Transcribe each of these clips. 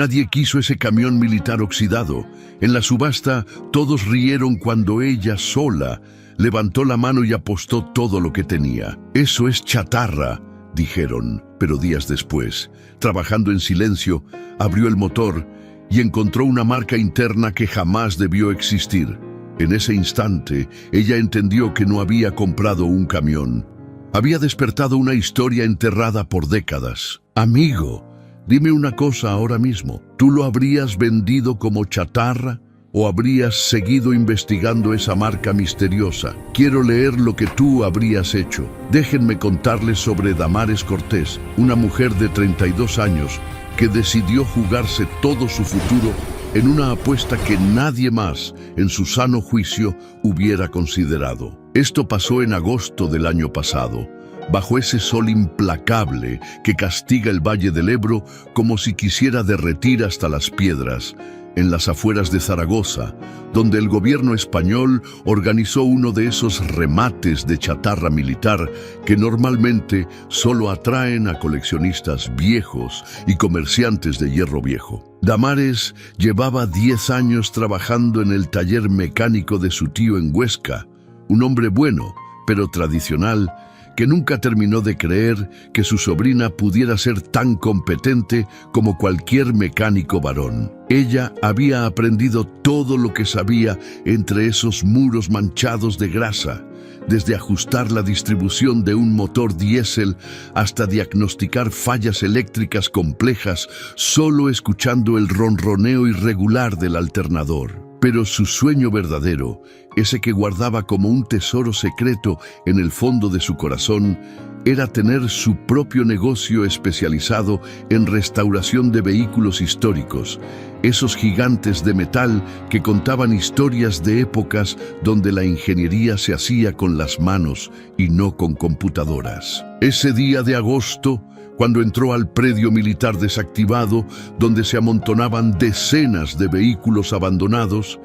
Nadie quiso ese camión militar oxidado. En la subasta, todos rieron cuando ella sola levantó la mano y apostó todo lo que tenía. «Eso es chatarra», dijeron, pero días después, trabajando en silencio, abrió el motor y encontró una marca interna que jamás debió existir. En ese instante, ella entendió que no había comprado un camión. Había despertado una historia enterrada por décadas. «Amigo, dime una cosa ahora mismo. ¿Tú lo habrías vendido como chatarra o habrías seguido investigando esa marca misteriosa? Quiero leer lo que tú habrías hecho». Déjenme contarles sobre Damares Cortés, una mujer de 32 años que decidió jugarse todo su futuro en una apuesta que nadie más, en su sano juicio, hubiera considerado. Esto pasó en agosto del año pasado, bajo ese sol implacable que castiga el Valle del Ebro como si quisiera derretir hasta las piedras, en las afueras de Zaragoza, donde el gobierno español organizó uno de esos remates de chatarra militar que normalmente solo atraen a coleccionistas viejos y comerciantes de hierro viejo. Damares llevaba 10 años trabajando en el taller mecánico de su tío en Huesca, un hombre bueno, pero tradicional, que nunca terminó de creer que su sobrina pudiera ser tan competente como cualquier mecánico varón. Ella había aprendido todo lo que sabía entre esos muros manchados de grasa, desde ajustar la distribución de un motor diésel hasta diagnosticar fallas eléctricas complejas solo escuchando el ronroneo irregular del alternador. Pero su sueño verdadero, ese que guardaba como un tesoro secreto en el fondo de su corazón, era tener su propio negocio especializado en restauración de vehículos históricos, esos gigantes de metal que contaban historias de épocas donde la ingeniería se hacía con las manos y no con computadoras. Ese día de agosto, cuando entró al predio militar desactivado, donde se amontonaban decenas de vehículos abandonados,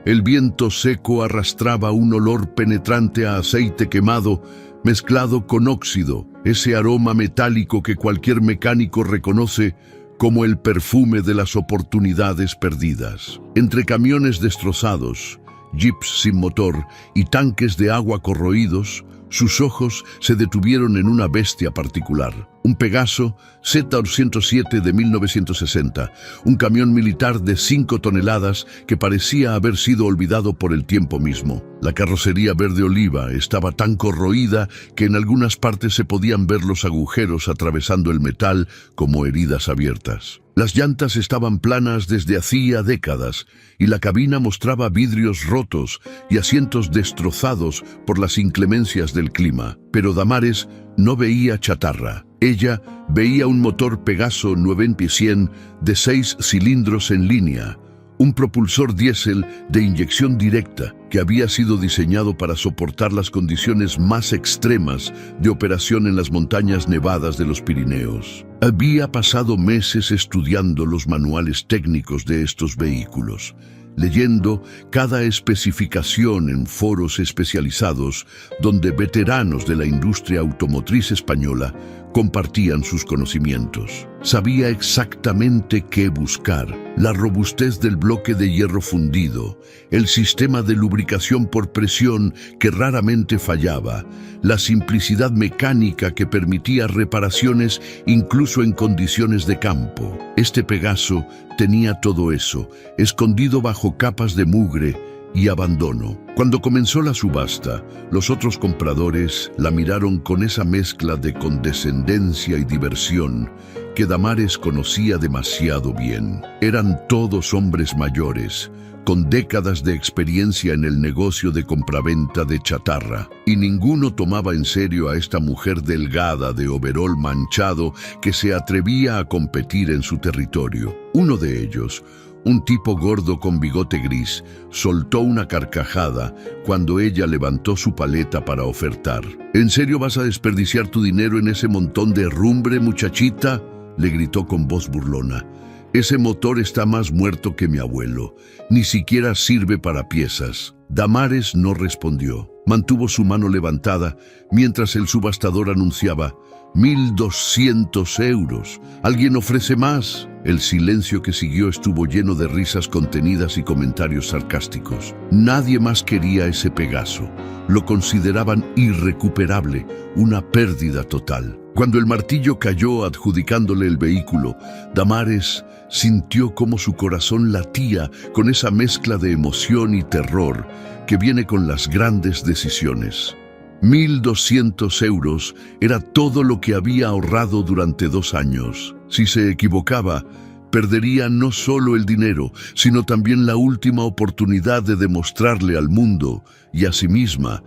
el viento seco arrastraba un olor penetrante a aceite quemado mezclado con óxido, ese aroma metálico que cualquier mecánico reconoce como el perfume de las oportunidades perdidas. Entre camiones destrozados, jeeps sin motor y tanques de agua corroídos, sus ojos se detuvieron en una bestia particular, un Pegaso Z-107 de 1960, un camión militar de 5 toneladas que parecía haber sido olvidado por el tiempo mismo. La carrocería verde oliva estaba tan corroída que en algunas partes se podían ver los agujeros atravesando el metal como heridas abiertas. Las llantas estaban planas desde hacía décadas y la cabina mostraba vidrios rotos y asientos destrozados por las inclemencias del clima. Pero Damares no veía chatarra. Ella veía un motor Pegaso 900 de 6 cilindros en línea, un propulsor diésel de inyección directa que había sido diseñado para soportar las condiciones más extremas de operación en las montañas nevadas de los Pirineos. Había pasado meses estudiando los manuales técnicos de estos vehículos, leyendo cada especificación en foros especializados donde veteranos de la industria automotriz española compartían sus conocimientos. Sabía exactamente qué buscar: la robustez del bloque de hierro fundido, el sistema de lubricación por presión que raramente fallaba, la simplicidad mecánica que permitía reparaciones incluso en condiciones de campo. Este Pegaso tenía todo eso, escondido bajo capas de mugre y abandono. Cuando comenzó la subasta, los otros compradores la miraron con esa mezcla de condescendencia y diversión que Damares conocía demasiado bien. Eran todos hombres mayores, con décadas de experiencia en el negocio de compraventa de chatarra, y ninguno tomaba en serio a esta mujer delgada de overol manchado que se atrevía a competir en su territorio. Uno de ellos, un tipo gordo con bigote gris, soltó una carcajada cuando ella levantó su paleta para ofertar. ¿En serio vas a desperdiciar tu dinero en ese montón de herrumbre, muchachita?, le gritó con voz burlona. Ese motor está más muerto que mi abuelo. Ni siquiera sirve para piezas. Damares no respondió. Mantuvo su mano levantada mientras el subastador anunciaba: 1.200 euros. ¿Alguien ofrece más? El silencio que siguió estuvo lleno de risas contenidas y comentarios sarcásticos. Nadie más quería ese Pegaso. Lo consideraban irrecuperable, una pérdida total. Cuando el martillo cayó adjudicándole el vehículo, Damares sintió cómo su corazón latía con esa mezcla de emoción y terror que viene con las grandes decisiones. 1.200 euros era todo lo que había ahorrado durante 2 años. Si se equivocaba, perdería no solo el dinero, sino también la última oportunidad de demostrarle al mundo y a sí misma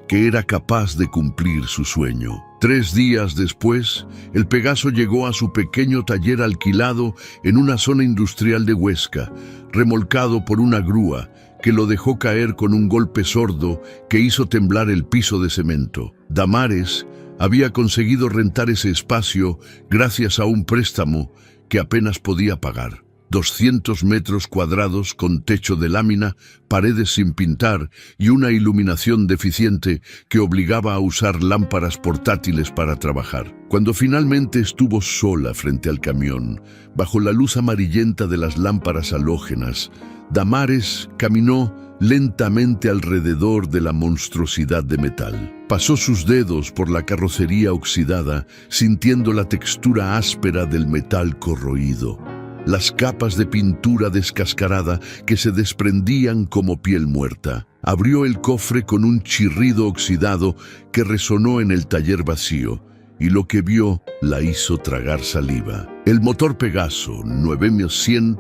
que era capaz de cumplir su sueño. 3 días después, el Pegaso llegó a su pequeño taller alquilado en una zona industrial de Huesca, remolcado por una grúa que lo dejó caer con un golpe sordo que hizo temblar el piso de cemento. Damares había conseguido rentar ese espacio gracias a un préstamo que apenas podía pagar. 200 metros cuadrados con techo de lámina, paredes sin pintar y una iluminación deficiente que obligaba a usar lámparas portátiles para trabajar. Cuando finalmente estuvo sola frente al camión, bajo la luz amarillenta de las lámparas halógenas, Damares caminó lentamente alrededor de la monstruosidad de metal. Pasó sus dedos por la carrocería oxidada, sintiendo la textura áspera del metal corroído, las capas de pintura descascarada que se desprendían como piel muerta. Abrió el cofre con un chirrido oxidado que resonó en el taller vacío, y lo que vio la hizo tragar saliva. El motor Pegaso 9100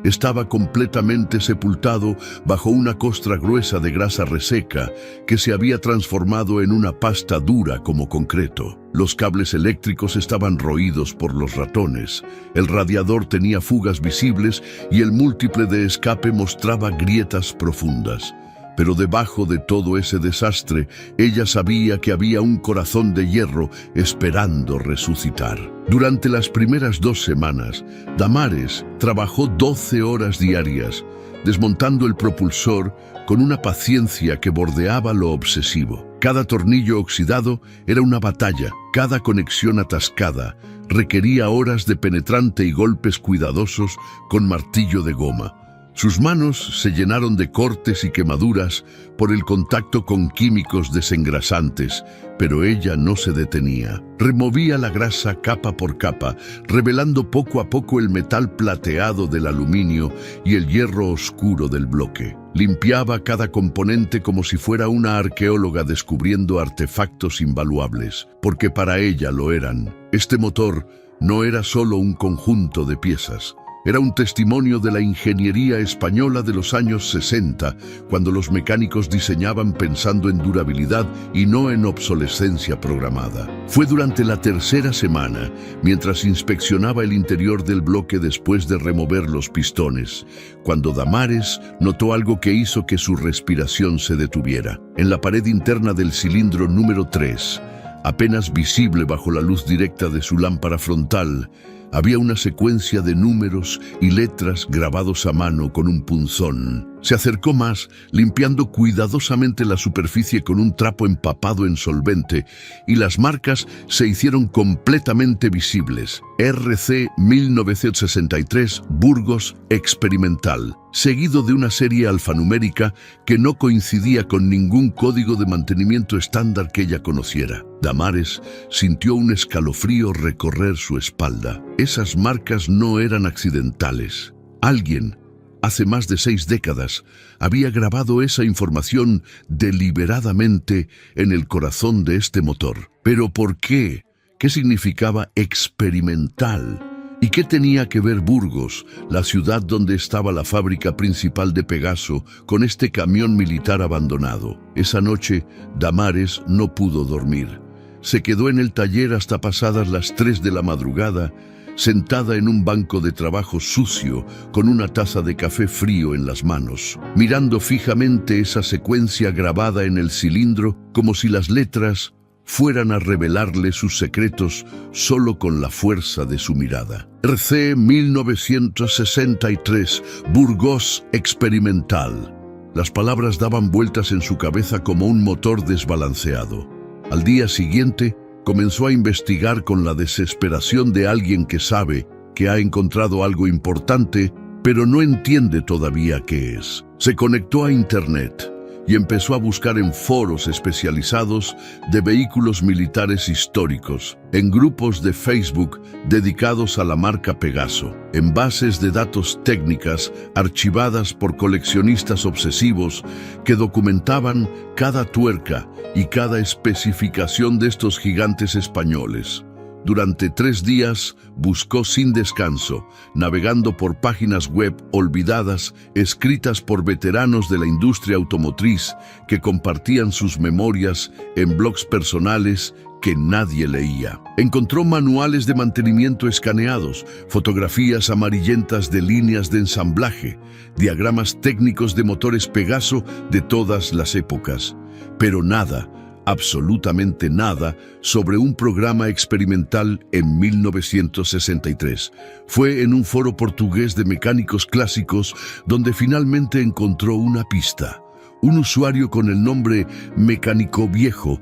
estaba completamente sepultado bajo una costra gruesa de grasa reseca que se había transformado en una pasta dura como concreto. Los cables eléctricos estaban roídos por los ratones, el radiador tenía fugas visibles y el múltiple de escape mostraba grietas profundas. Pero debajo de todo ese desastre, ella sabía que había un corazón de hierro esperando resucitar. Durante las primeras 2 semanas, Damares trabajó 12 horas diarias, desmontando el propulsor con una paciencia que bordeaba lo obsesivo. Cada tornillo oxidado era una batalla, cada conexión atascada requería horas de penetrante y golpes cuidadosos con martillo de goma. Sus manos se llenaron de cortes y quemaduras por el contacto con químicos desengrasantes, pero ella no se detenía. Removía la grasa capa por capa, revelando poco a poco el metal plateado del aluminio y el hierro oscuro del bloque. Limpiaba cada componente como si fuera una arqueóloga descubriendo artefactos invaluables, porque para ella lo eran. Este motor no era solo un conjunto de piezas. Era un testimonio de la ingeniería española de los años 60, cuando los mecánicos diseñaban pensando en durabilidad y no en obsolescencia programada. Fue durante la 3ª semana, mientras inspeccionaba el interior del bloque después de remover los pistones, cuando Damares notó algo que hizo que su respiración se detuviera. En la pared interna del cilindro número 3, apenas visible bajo la luz directa de su lámpara frontal, había una secuencia de números y letras grabados a mano con un punzón. Se acercó más, limpiando cuidadosamente la superficie con un trapo empapado en solvente, y las marcas se hicieron completamente visibles. RC 1963, Burgos Experimental, seguido de una serie alfanumérica que no coincidía con ningún código de mantenimiento estándar que ella conociera. Damares sintió un escalofrío recorrer su espalda. Esas marcas no eran accidentales. Alguien, hace más de 6 décadas, había grabado esa información deliberadamente en el corazón de este motor. ¿Pero por qué? ¿Qué significaba experimental? ¿Y qué tenía que ver Burgos, la ciudad donde estaba la fábrica principal de Pegaso, con este camión militar abandonado? Esa noche, Damares no pudo dormir. Se quedó en el taller hasta pasadas las 3 de la madrugada, sentada en un banco de trabajo sucio, con una taza de café frío en las manos, mirando fijamente esa secuencia grabada en el cilindro como si las letras fueran a revelarle sus secretos solo con la fuerza de su mirada. RC 1963, Burgos Experimental. Las palabras daban vueltas en su cabeza como un motor desbalanceado. Al día siguiente, comenzó a investigar con la desesperación de alguien que sabe que ha encontrado algo importante, pero no entiende todavía qué es. Se conectó a Internet y empezó a buscar en foros especializados de vehículos militares históricos, en grupos de Facebook dedicados a la marca Pegaso, en bases de datos técnicas archivadas por coleccionistas obsesivos que documentaban cada tuerca y cada especificación de estos gigantes españoles. Durante 3 días buscó sin descanso, navegando por páginas web olvidadas, escritas por veteranos de la industria automotriz que compartían sus memorias en blogs personales que nadie leía. Encontró manuales de mantenimiento escaneados, fotografías amarillentas de líneas de ensamblaje, diagramas técnicos de motores Pegaso de todas las épocas, pero nada, absolutamente nada, sobre un programa experimental en 1963. Fue en un foro portugués de mecánicos clásicos donde finalmente encontró una pista. Un usuario con el nombre Mecánico Viejo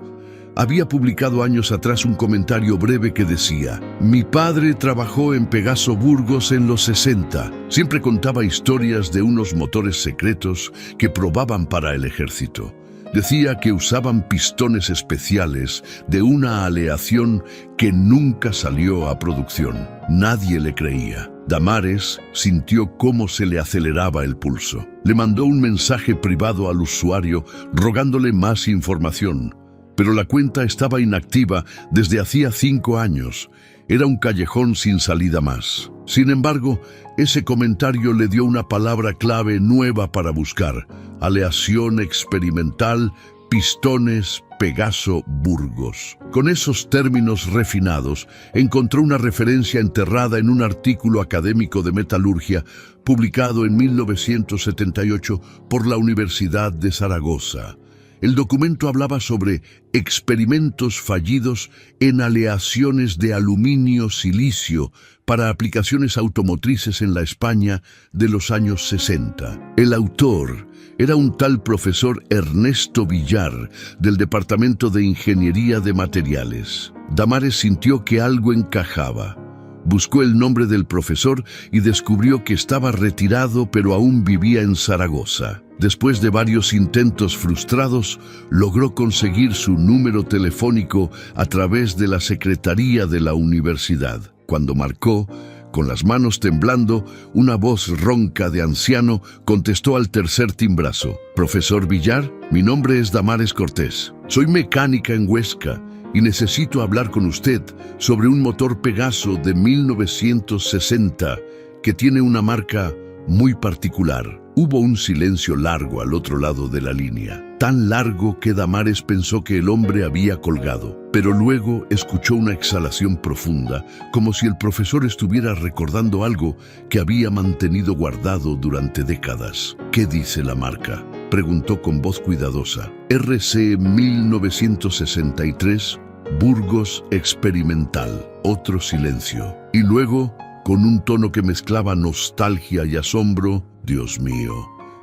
había publicado años atrás un comentario breve que decía: «Mi padre trabajó en Pegaso Burgos en los 60. Siempre contaba historias de unos motores secretos que probaban para el ejército. Decía que usaban pistones especiales de una aleación que nunca salió a producción». Nadie le creía. Damares sintió cómo se le aceleraba el pulso. Le mandó un mensaje privado al usuario rogándole más información, pero la cuenta estaba inactiva desde hacía 5 años. Era un callejón sin salida más. Sin embargo, ese comentario le dio una palabra clave nueva para buscar: aleación experimental, pistones Pegaso Burgos. Con esos términos refinados, encontró una referencia enterrada en un artículo académico de metalurgia publicado en 1978 por la Universidad de Zaragoza. El documento hablaba sobre experimentos fallidos en aleaciones de aluminio-silicio para aplicaciones automotrices en la España de los años 60. El autor era un tal profesor Ernesto Villar, del Departamento de Ingeniería de Materiales. Damares sintió que algo encajaba. Buscó el nombre del profesor y descubrió que estaba retirado, pero aún vivía en Zaragoza. Después de varios intentos frustrados, logró conseguir su número telefónico a través de la secretaría de la universidad. Cuando marcó, con las manos temblando, una voz ronca de anciano contestó al tercer timbrazo. «Profesor Villar, mi nombre es Damares Cortés. Soy mecánica en Huesca y necesito hablar con usted sobre un motor Pegaso de 1960 que tiene una marca muy particular». Hubo un silencio largo al otro lado de la línea, tan largo que Damares pensó que el hombre había colgado, pero luego escuchó una exhalación profunda, como si el profesor estuviera recordando algo que había mantenido guardado durante décadas. «¿Qué dice la marca?», preguntó con voz cuidadosa. «RC 1963, Burgos Experimental». Otro silencio. Y luego, con un tono que mezclaba nostalgia y asombro: «Dios mío,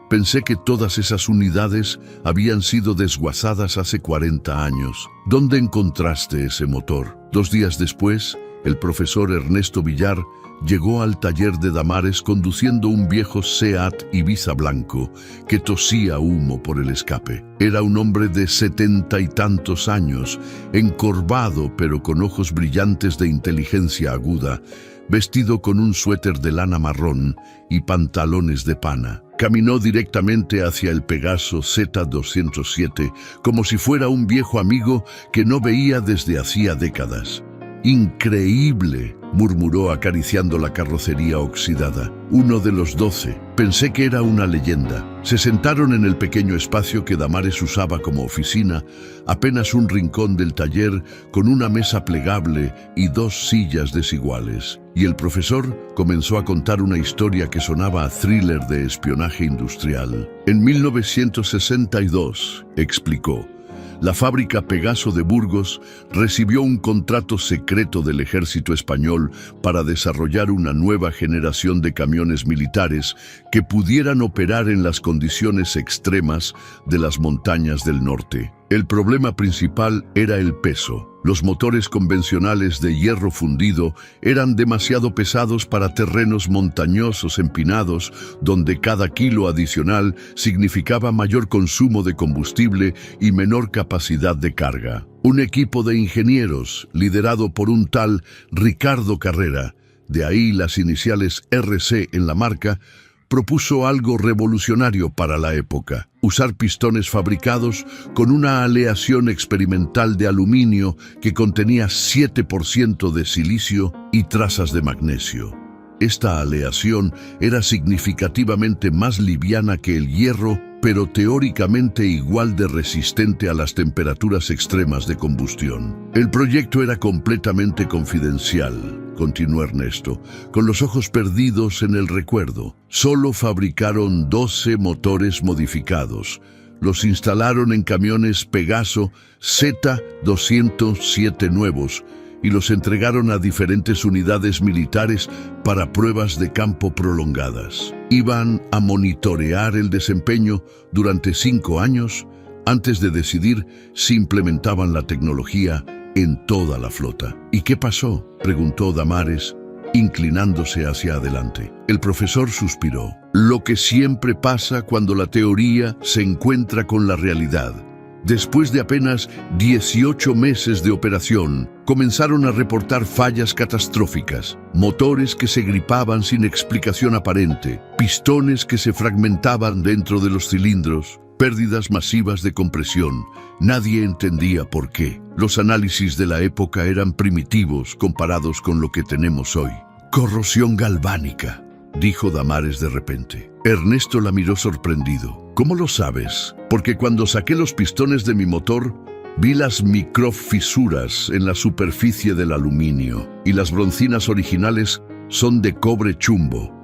pensé que todas esas unidades habían sido desguazadas hace 40 años. ¿Dónde encontraste ese motor?». 2 días después, el profesor Ernesto Villar llegó al taller de Damares conduciendo un viejo Seat Ibiza blanco que tosía humo por el escape. Era un hombre de 70 y tantos años, encorvado pero con ojos brillantes de inteligencia aguda, vestido con un suéter de lana marrón y pantalones de pana. Caminó directamente hacia el Pegaso Z207 como si fuera un viejo amigo que no veía desde hacía décadas. «Increíble», murmuró acariciando la carrocería oxidada. «Uno de los 12. Pensé que era una leyenda». Se sentaron en el pequeño espacio que Damares usaba como oficina, apenas un rincón del taller con una mesa plegable y 2 sillas desiguales. Y el profesor comenzó a contar una historia que sonaba a thriller de espionaje industrial. «En 1962», explicó, la fábrica Pegaso de Burgos recibió un contrato secreto del ejército español para desarrollar una nueva generación de camiones militares que pudieran operar en las condiciones extremas de las montañas del norte. El problema principal era el peso. Los motores convencionales de hierro fundido eran demasiado pesados para terrenos montañosos empinados, donde cada kilo adicional significaba mayor consumo de combustible y menor capacidad de carga. Un equipo de ingenieros, liderado por un tal Ricardo Carrera, de ahí las iniciales RC en la marca, propuso algo revolucionario para la época: usar pistones fabricados con una aleación experimental de aluminio que contenía 7% de silicio y trazas de magnesio. Esta aleación era significativamente más liviana que el hierro, pero teóricamente igual de resistente a las temperaturas extremas de combustión. El proyecto era completamente confidencial, continuó Ernesto, con los ojos perdidos en el recuerdo. Solo fabricaron 12 motores modificados. Los instalaron en camiones Pegaso Z207 nuevos y los entregaron a diferentes unidades militares para pruebas de campo prolongadas. Iban a monitorear el desempeño durante 5 años antes de decidir si implementaban la tecnología en toda la flota. ¿Y qué pasó?, preguntó Damares, inclinándose hacia adelante. El profesor suspiró. Lo que siempre pasa cuando la teoría se encuentra con la realidad. Después de apenas 18 meses de operación, comenzaron a reportar fallas catastróficas, motores que se gripaban sin explicación aparente, pistones que se fragmentaban dentro de los cilindros, pérdidas masivas de compresión. Nadie entendía por qué. Los análisis de la época eran primitivos comparados con lo que tenemos hoy. Corrosión galvánica, dijo Damares de repente. Ernesto la miró sorprendido. ¿Cómo lo sabes? Porque cuando saqué los pistones de mi motor, vi las microfisuras en la superficie del aluminio, y las broncinas originales son de cobre chumbo,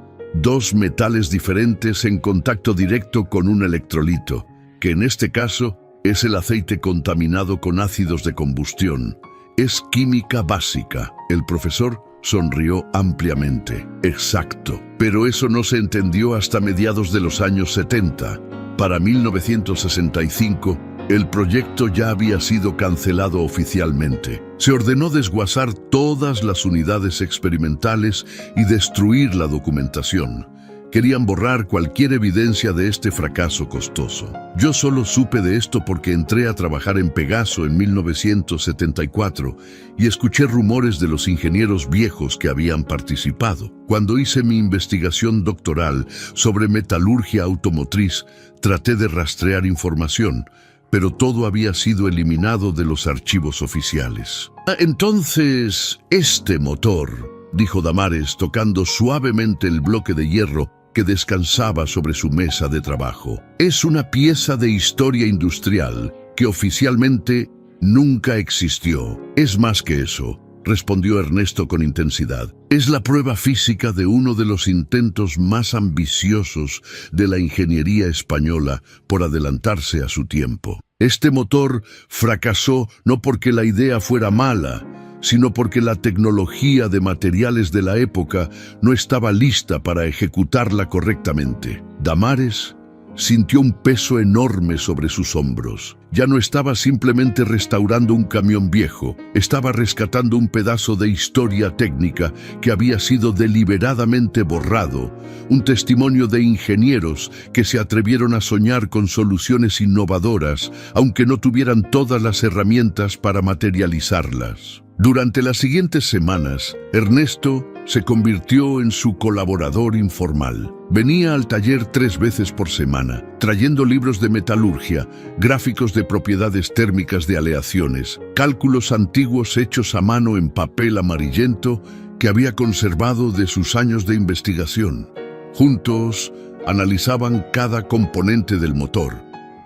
2 metales diferentes en contacto directo con un electrolito, que en este caso es el aceite contaminado con ácidos de combustión. Es química básica. El profesor sonrió ampliamente. Exacto. Pero eso no se entendió hasta mediados de los años 70. Para 1965, el proyecto ya había sido cancelado oficialmente. Se ordenó desguazar todas las unidades experimentales y destruir la documentación. Querían borrar cualquier evidencia de este fracaso costoso. Yo solo supe de esto porque entré a trabajar en Pegaso en 1974 y escuché rumores de los ingenieros viejos que habían participado. Cuando hice mi investigación doctoral sobre metalurgia automotriz, traté de rastrear información, pero todo había sido eliminado de los archivos oficiales. Entonces, este motor, dijo Damares, tocando suavemente el bloque de hierro que descansaba sobre su mesa de trabajo, es una pieza de historia industrial que oficialmente nunca existió. Es más que eso, respondió Ernesto con intensidad. Es la prueba física de uno de los intentos más ambiciosos de la ingeniería española por adelantarse a su tiempo. Este motor fracasó no porque la idea fuera mala, sino porque la tecnología de materiales de la época no estaba lista para ejecutarla correctamente. Damares sintió un peso enorme sobre sus hombros. Ya no estaba simplemente restaurando un camión viejo, estaba rescatando un pedazo de historia técnica que había sido deliberadamente borrado, un testimonio de ingenieros que se atrevieron a soñar con soluciones innovadoras, aunque no tuvieran todas las herramientas para materializarlas. Durante las siguientes semanas, Ernesto se convirtió en su colaborador informal. Venía al taller 3 veces por semana, trayendo libros de metalurgia, gráficos de propiedades térmicas de aleaciones, cálculos antiguos hechos a mano en papel amarillento que había conservado de sus años de investigación. Juntos, analizaban cada componente del motor,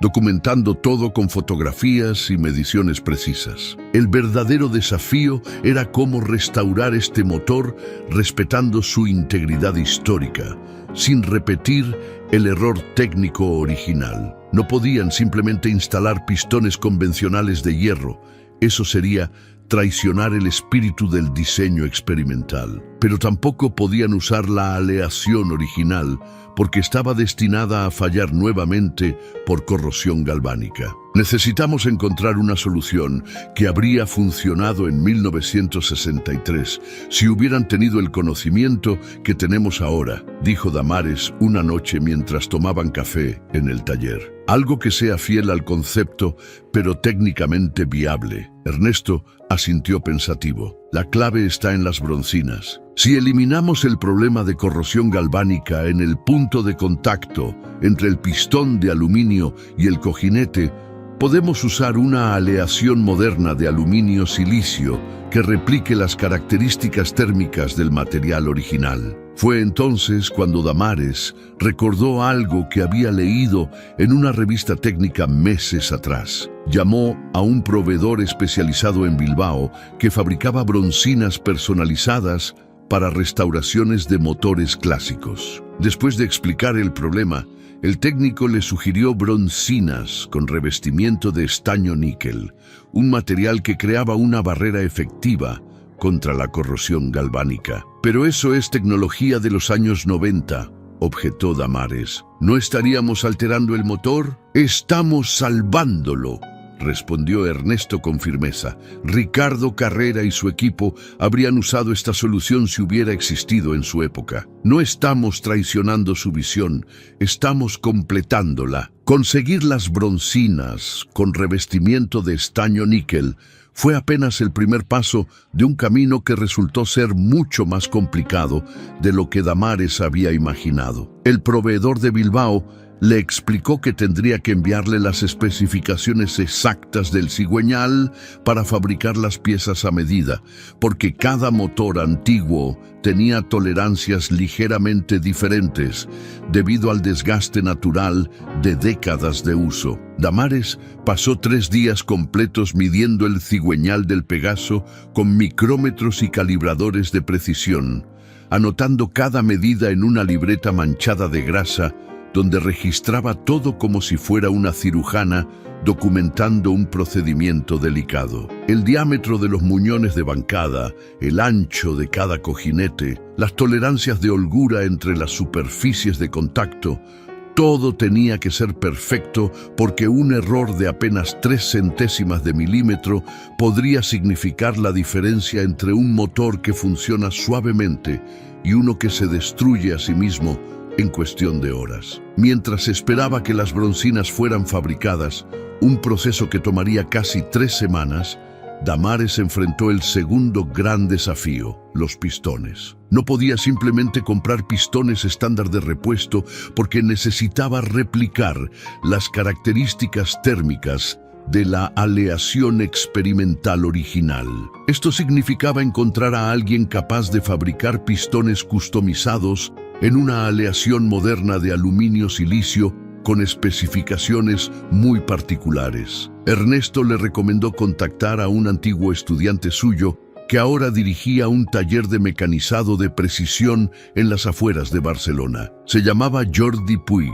documentando todo con fotografías y mediciones precisas. El verdadero desafío era cómo restaurar este motor respetando su integridad histórica, sin repetir el error técnico original. No podían simplemente instalar pistones convencionales de hierro. Eso sería traicionar el espíritu del diseño experimental. Pero tampoco podían usar la aleación original, porque estaba destinada a fallar nuevamente por corrosión galvánica. Necesitamos encontrar una solución que habría funcionado en 1963 si hubieran tenido el conocimiento que tenemos ahora, dijo Damares una noche mientras tomaban café en el taller. Algo que sea fiel al concepto, pero técnicamente viable. Ernesto asintió pensativo. La clave está en las broncinas. Si eliminamos el problema de corrosión galvánica en el punto de contacto entre el pistón de aluminio y el cojinete, podemos usar una aleación moderna de aluminio-silicio que replique las características térmicas del material original. Fue entonces cuando Damares recordó algo que había leído en una revista técnica meses atrás. Llamó a un proveedor especializado en Bilbao que fabricaba broncinas personalizadas para restauraciones de motores clásicos. Después de explicar el problema, el técnico le sugirió broncinas con revestimiento de estaño níquel, un material que creaba una barrera efectiva contra la corrosión galvánica. Pero eso es tecnología de los años 90, objetó Damares. ¿No estaríamos alterando el motor? Estamos salvándolo, respondió Ernesto con firmeza. Ricardo Carrera y su equipo habrían usado esta solución si hubiera existido en su época. No estamos traicionando su visión, estamos completándola. Conseguir las broncinas con revestimiento de estaño níquel fue apenas el primer paso de un camino que resultó ser mucho más complicado de lo que Damares había imaginado. El proveedor de Bilbao le explicó que tendría que enviarle las especificaciones exactas del cigüeñal para fabricar las piezas a medida, porque cada motor antiguo tenía tolerancias ligeramente diferentes debido al desgaste natural de décadas de uso. Damares pasó 3 días completos midiendo el cigüeñal del Pegaso con micrómetros y calibradores de precisión, anotando cada medida en una libreta manchada de grasa donde registraba todo como si fuera una cirujana documentando un procedimiento delicado. El diámetro de los muñones de bancada, el ancho de cada cojinete, las tolerancias de holgura entre las superficies de contacto, todo tenía que ser perfecto porque un error de apenas 3 centésimas de milímetro podría significar la diferencia entre un motor que funciona suavemente y uno que se destruye a sí mismo en cuestión de horas. Mientras esperaba que las broncinas fueran fabricadas, un proceso que tomaría casi 3 semanas, Damares enfrentó el segundo gran desafío, los pistones. No podía simplemente comprar pistones estándar de repuesto porque necesitaba replicar las características térmicas de la aleación experimental original. Esto significaba encontrar a alguien capaz de fabricar pistones customizados en una aleación moderna de aluminio-silicio con especificaciones muy particulares. Ernesto le recomendó contactar a un antiguo estudiante suyo que ahora dirigía un taller de mecanizado de precisión en las afueras de Barcelona. Se llamaba Jordi Puig,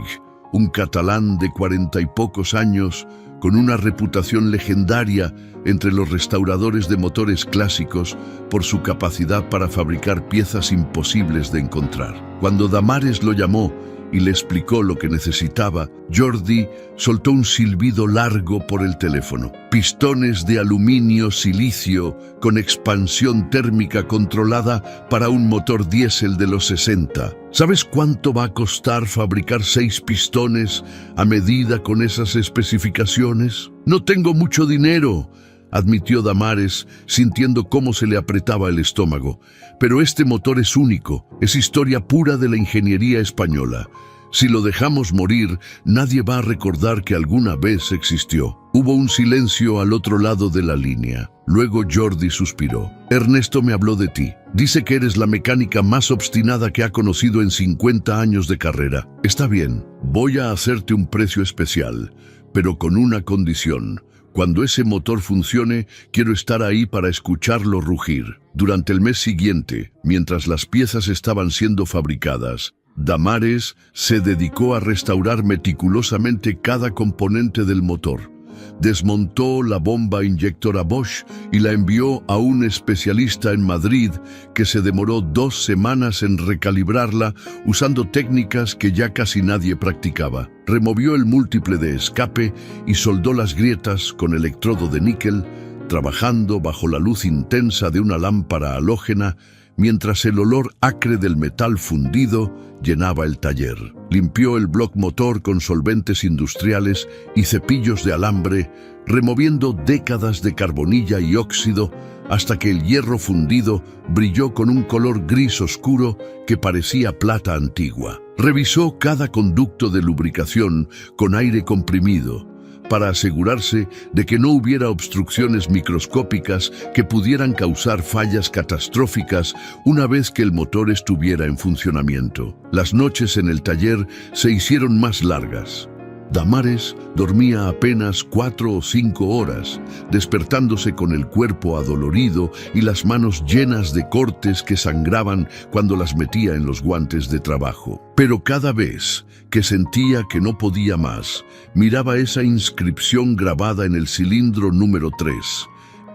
un catalán de 40 y pocos años con una reputación legendaria entre los restauradores de motores clásicos por su capacidad para fabricar piezas imposibles de encontrar. Cuando Damares lo llamó y le explicó lo que necesitaba, Jordi soltó un silbido largo por el teléfono. Pistones de aluminio-silicio con expansión térmica controlada para un motor diésel de los 60. ¿Sabes cuánto va a costar fabricar 6 pistones a medida con esas especificaciones? No tengo mucho dinero, admitió Damares, sintiendo cómo se le apretaba el estómago. Pero este motor es único, es historia pura de la ingeniería española. Si lo dejamos morir, nadie va a recordar que alguna vez existió. Hubo un silencio al otro lado de la línea. Luego Jordi suspiró. Ernesto me habló de ti. Dice que eres la mecánica más obstinada que ha conocido en 50 años de carrera. Está bien, voy a hacerte un precio especial. pero con una condición. Cuando ese motor funcione, quiero estar ahí para escucharlo rugir. Durante el mes siguiente, mientras las piezas estaban siendo fabricadas, Damares se dedicó a restaurar meticulosamente cada componente del motor. Desmontó la bomba inyectora Bosch y la envió a un especialista en Madrid que se demoró 2 semanas en recalibrarla usando técnicas que ya casi nadie practicaba. Removió el múltiple de escape y soldó las grietas con electrodo de níquel, trabajando bajo la luz intensa de una lámpara halógena mientras el olor acre del metal fundido llenaba el taller. Limpió el bloc motor con solventes industriales y cepillos de alambre, removiendo décadas de carbonilla y óxido hasta que el hierro fundido brilló con un color gris oscuro que parecía plata antigua. Revisó cada conducto de lubricación con aire comprimido para asegurarse de que no hubiera obstrucciones microscópicas que pudieran causar fallas catastróficas una vez que el motor estuviera en funcionamiento. Las noches en el taller se hicieron más largas. Damares dormía apenas 4 o 5 horas, despertándose con el cuerpo adolorido y las manos llenas de cortes que sangraban cuando las metía en los guantes de trabajo. Pero cada vez que sentía que no podía más, miraba esa inscripción grabada en el cilindro número 3.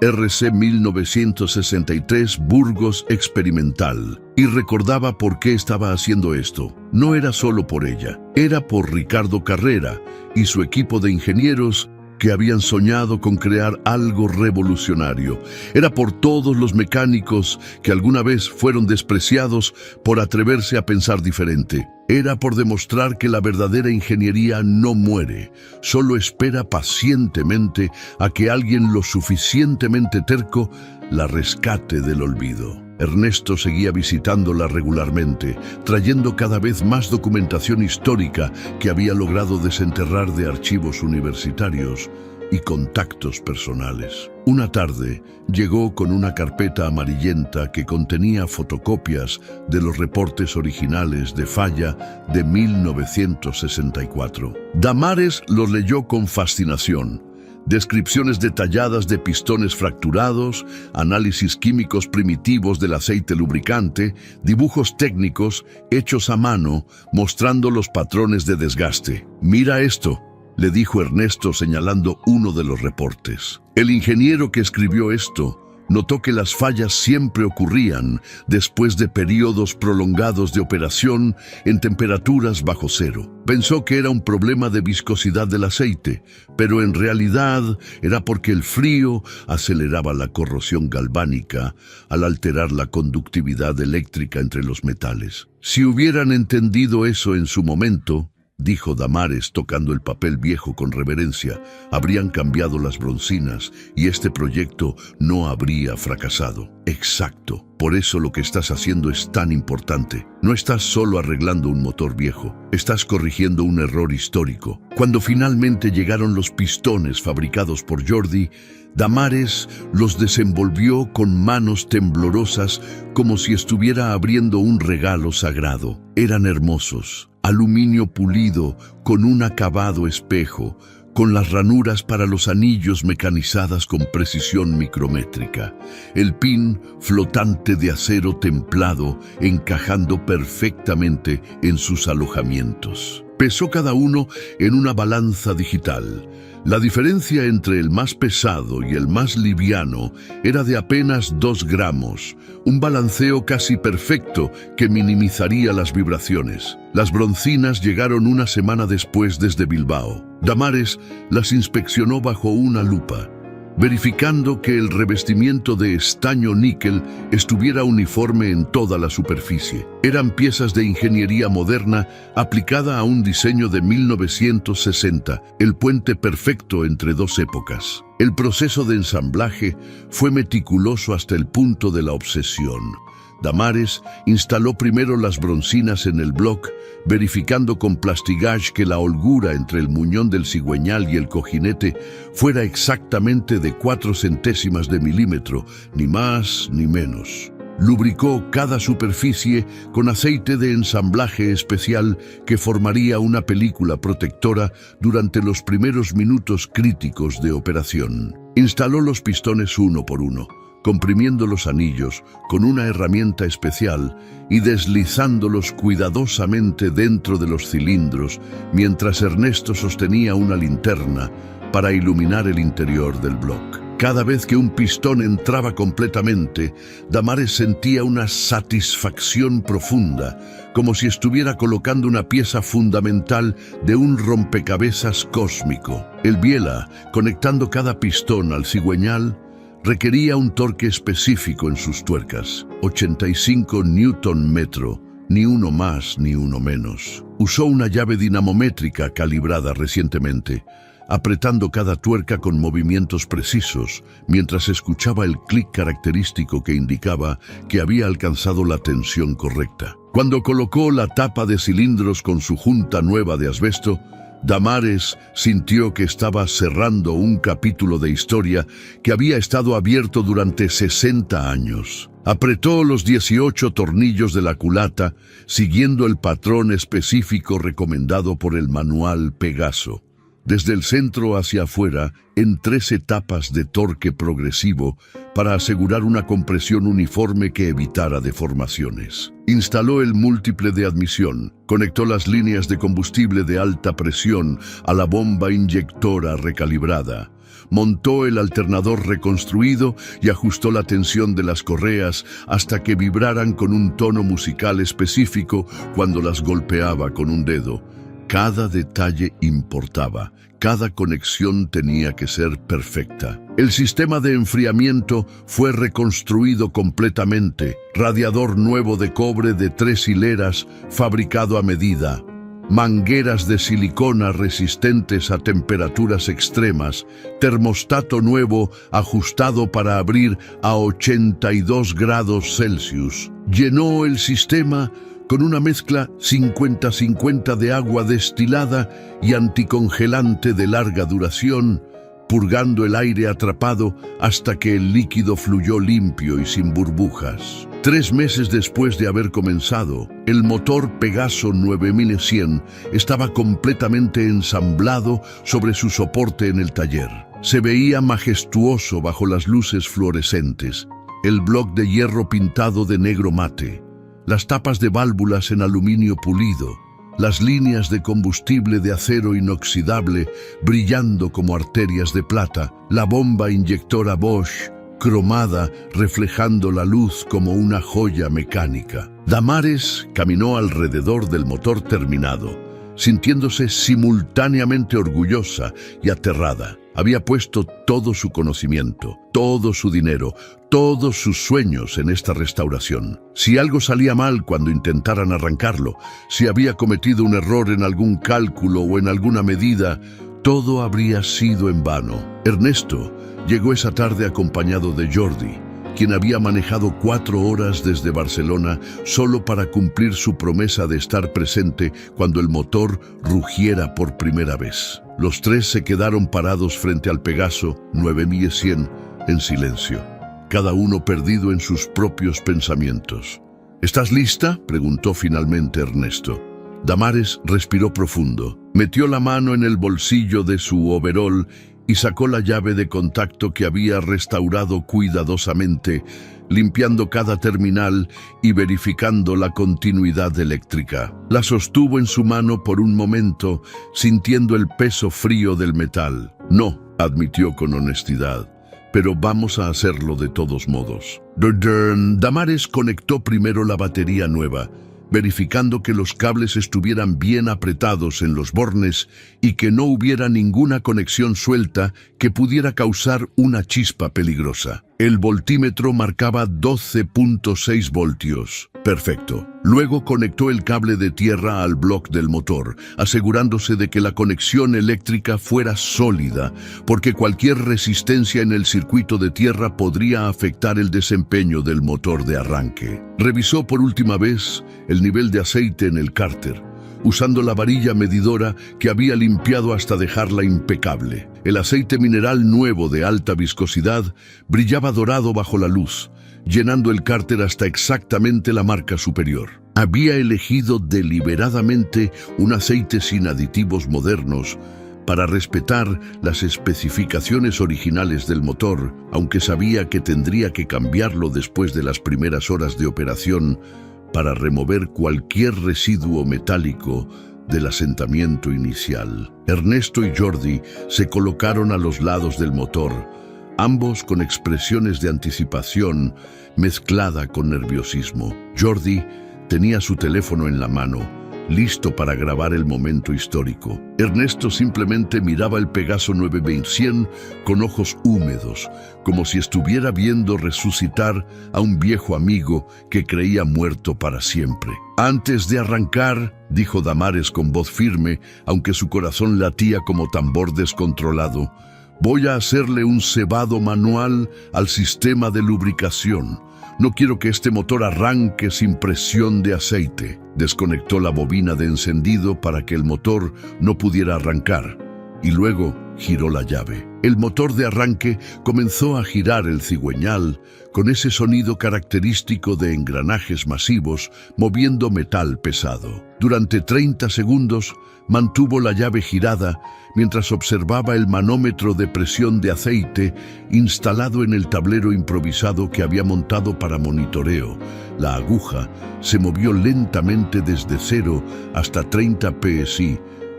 RC 1963 Burgos Experimental, y recordaba por qué estaba haciendo esto. No era solo por ella, era por Ricardo Carrera y su equipo de ingenieros que habían soñado con crear algo revolucionario. Era por todos los mecánicos que alguna vez fueron despreciados por atreverse a pensar diferente. Era por demostrar que la verdadera ingeniería no muere, solo espera pacientemente a que alguien lo suficientemente terco la rescate del olvido. Ernesto seguía visitándola regularmente, trayendo cada vez más documentación histórica que había logrado desenterrar de archivos universitarios y contactos personales. Una tarde llegó con una carpeta amarillenta que contenía fotocopias de los reportes originales de falla de 1964. Damares los leyó con fascinación. Descripciones detalladas de pistones fracturados, análisis químicos primitivos del aceite lubricante, dibujos técnicos hechos a mano mostrando los patrones de desgaste. «Mira esto», le dijo Ernesto señalando uno de los reportes. El ingeniero que escribió esto notó que las fallas siempre ocurrían después de periodos prolongados de operación en temperaturas bajo cero. Pensó que era un problema de viscosidad del aceite, pero en realidad era porque el frío aceleraba la corrosión galvánica al alterar la conductividad eléctrica entre los metales. Si hubieran entendido eso en su momento, dijo Damares tocando el papel viejo con reverencia, habrían cambiado las broncinas y este proyecto no habría fracasado. Exacto. Por eso lo que estás haciendo es tan importante. No estás solo arreglando un motor viejo, estás corrigiendo un error histórico. Cuando finalmente llegaron los pistones fabricados por Jordi, Damares los desenvolvió con manos temblorosas como si estuviera abriendo un regalo sagrado. Eran hermosos, aluminio pulido con un acabado espejo, con las ranuras para los anillos mecanizadas con precisión micrométrica, el pin flotante de acero templado encajando perfectamente en sus alojamientos. Pesó cada uno en una balanza digital. La diferencia entre el más pesado y el más liviano era de apenas 2 gramos, un balanceo casi perfecto que minimizaría las vibraciones. Las broncinas llegaron una semana después desde Bilbao. Damares las inspeccionó bajo una lupa, verificando que el revestimiento de estaño níquel estuviera uniforme en toda la superficie. Eran piezas de ingeniería moderna aplicada a un diseño de 1960, el puente perfecto entre 2 épocas. El proceso de ensamblaje fue meticuloso hasta el punto de la obsesión. Damares instaló primero las broncinas en el bloc, verificando con plastigage que la holgura entre el muñón del cigüeñal y el cojinete fuera exactamente de 4 centésimas de milímetro, ni más ni menos. lubricó cada superficie con aceite de ensamblaje especial que formaría una película protectora durante los primeros minutos críticos de operación. Instaló los pistones uno por uno, comprimiendo los anillos con una herramienta especial y deslizándolos cuidadosamente dentro de los cilindros mientras Ernesto sostenía una linterna para iluminar el interior del bloque. Cada vez que un pistón entraba completamente, Damares sentía una satisfacción profunda, como si estuviera colocando una pieza fundamental de un rompecabezas cósmico. El biela, conectando cada pistón al cigüeñal, requería un torque específico en sus tuercas, 85 Nm, ni uno más ni uno menos. Usó una llave dinamométrica calibrada recientemente, apretando cada tuerca con movimientos precisos, mientras escuchaba el clic característico que indicaba que había alcanzado la tensión correcta. Cuando colocó la tapa de cilindros con su junta nueva de asbesto, Damares sintió que estaba cerrando un capítulo de historia que había estado abierto durante 60 años. Apretó los 18 tornillos de la culata, siguiendo el patrón específico recomendado por el manual Pegaso. Desde el centro hacia afuera, en 3 etapas de torque progresivo para asegurar una compresión uniforme que evitara deformaciones. Instaló el múltiple de admisión, conectó las líneas de combustible de alta presión a la bomba inyectora recalibrada, montó el alternador reconstruido y ajustó la tensión de las correas hasta que vibraran con un tono musical específico cuando las golpeaba con un dedo. Cada detalle importaba, cada conexión tenía que ser perfecta. El sistema de enfriamiento fue reconstruido completamente, radiador nuevo de cobre de 3 hileras fabricado a medida, mangueras de silicona resistentes a temperaturas extremas, termostato nuevo ajustado para abrir a 82 grados Celsius. Llenó el sistema con una mezcla 50-50 de agua destilada y anticongelante de larga duración, purgando el aire atrapado hasta que el líquido fluyó limpio y sin burbujas. 3 meses después de haber comenzado, el motor Pegaso 9100 estaba completamente ensamblado sobre su soporte en el taller. Se veía majestuoso bajo las luces fluorescentes, el bloque de hierro pintado de negro mate, las tapas de válvulas en aluminio pulido, las líneas de combustible de acero inoxidable brillando como arterias de plata, la bomba inyectora Bosch, cromada, reflejando la luz como una joya mecánica. Damares caminó alrededor del motor terminado, sintiéndose simultáneamente orgullosa y aterrada. Había puesto todo su conocimiento, todo su dinero, todos sus sueños en esta restauración. Si algo salía mal cuando intentaran arrancarlo, si había cometido un error en algún cálculo o en alguna medida, todo habría sido en vano. Ernesto llegó esa tarde acompañado de Jordi, quien había manejado 4 horas desde Barcelona solo para cumplir su promesa de estar presente cuando el motor rugiera por primera vez. Los 3 se quedaron parados frente al Pegaso 9100 en silencio, cada uno perdido en sus propios pensamientos. ¿Estás lista?, preguntó finalmente Ernesto. Damares respiró profundo, metió la mano en el bolsillo de su overol y sacó la llave de contacto que había restaurado cuidadosamente, limpiando cada terminal y verificando la continuidad eléctrica. La sostuvo en su mano por un momento, sintiendo el peso frío del metal. No, admitió con honestidad, pero vamos a hacerlo de todos modos. Damares conectó primero la batería nueva, verificando que los cables estuvieran bien apretados en los bornes y que no hubiera ninguna conexión suelta que pudiera causar una chispa peligrosa. El voltímetro marcaba 12.6 voltios. Perfecto. Luego conectó el cable de tierra al bloque del motor, asegurándose de que la conexión eléctrica fuera sólida, porque cualquier resistencia en el circuito de tierra podría afectar el desempeño del motor de arranque. Revisó por última vez el nivel de aceite en el cárter, usando la varilla medidora que había limpiado hasta dejarla impecable. El aceite mineral nuevo de alta viscosidad brillaba dorado bajo la luz, llenando el cárter hasta exactamente la marca superior. Había elegido deliberadamente un aceite sin aditivos modernos para respetar las especificaciones originales del motor, aunque sabía que tendría que cambiarlo después de las primeras horas de operación para remover cualquier residuo metálico del asentamiento inicial. Ernesto y Jordi se colocaron a los lados del motor, ambos con expresiones de anticipación mezclada con nerviosismo. Jordi tenía su teléfono en la mano, listo para grabar el momento histórico. Ernesto simplemente miraba el Pegaso 9100 con ojos húmedos, como si estuviera viendo resucitar a un viejo amigo que creía muerto para siempre. Antes de arrancar, dijo Damares con voz firme, aunque su corazón latía como tambor descontrolado, voy a hacerle un cebado manual al sistema de lubricación. No quiero que este motor arranque sin presión de aceite. Desconectó la bobina de encendido para que el motor no pudiera arrancar y luego giró la llave. El motor de arranque comenzó a girar el cigüeñal con ese sonido característico de engranajes masivos moviendo metal pesado. Durante 30 segundos mantuvo la llave girada mientras observaba el manómetro de presión de aceite instalado en el tablero improvisado que había montado para monitoreo. La aguja se movió lentamente desde 0 hasta 30 psi,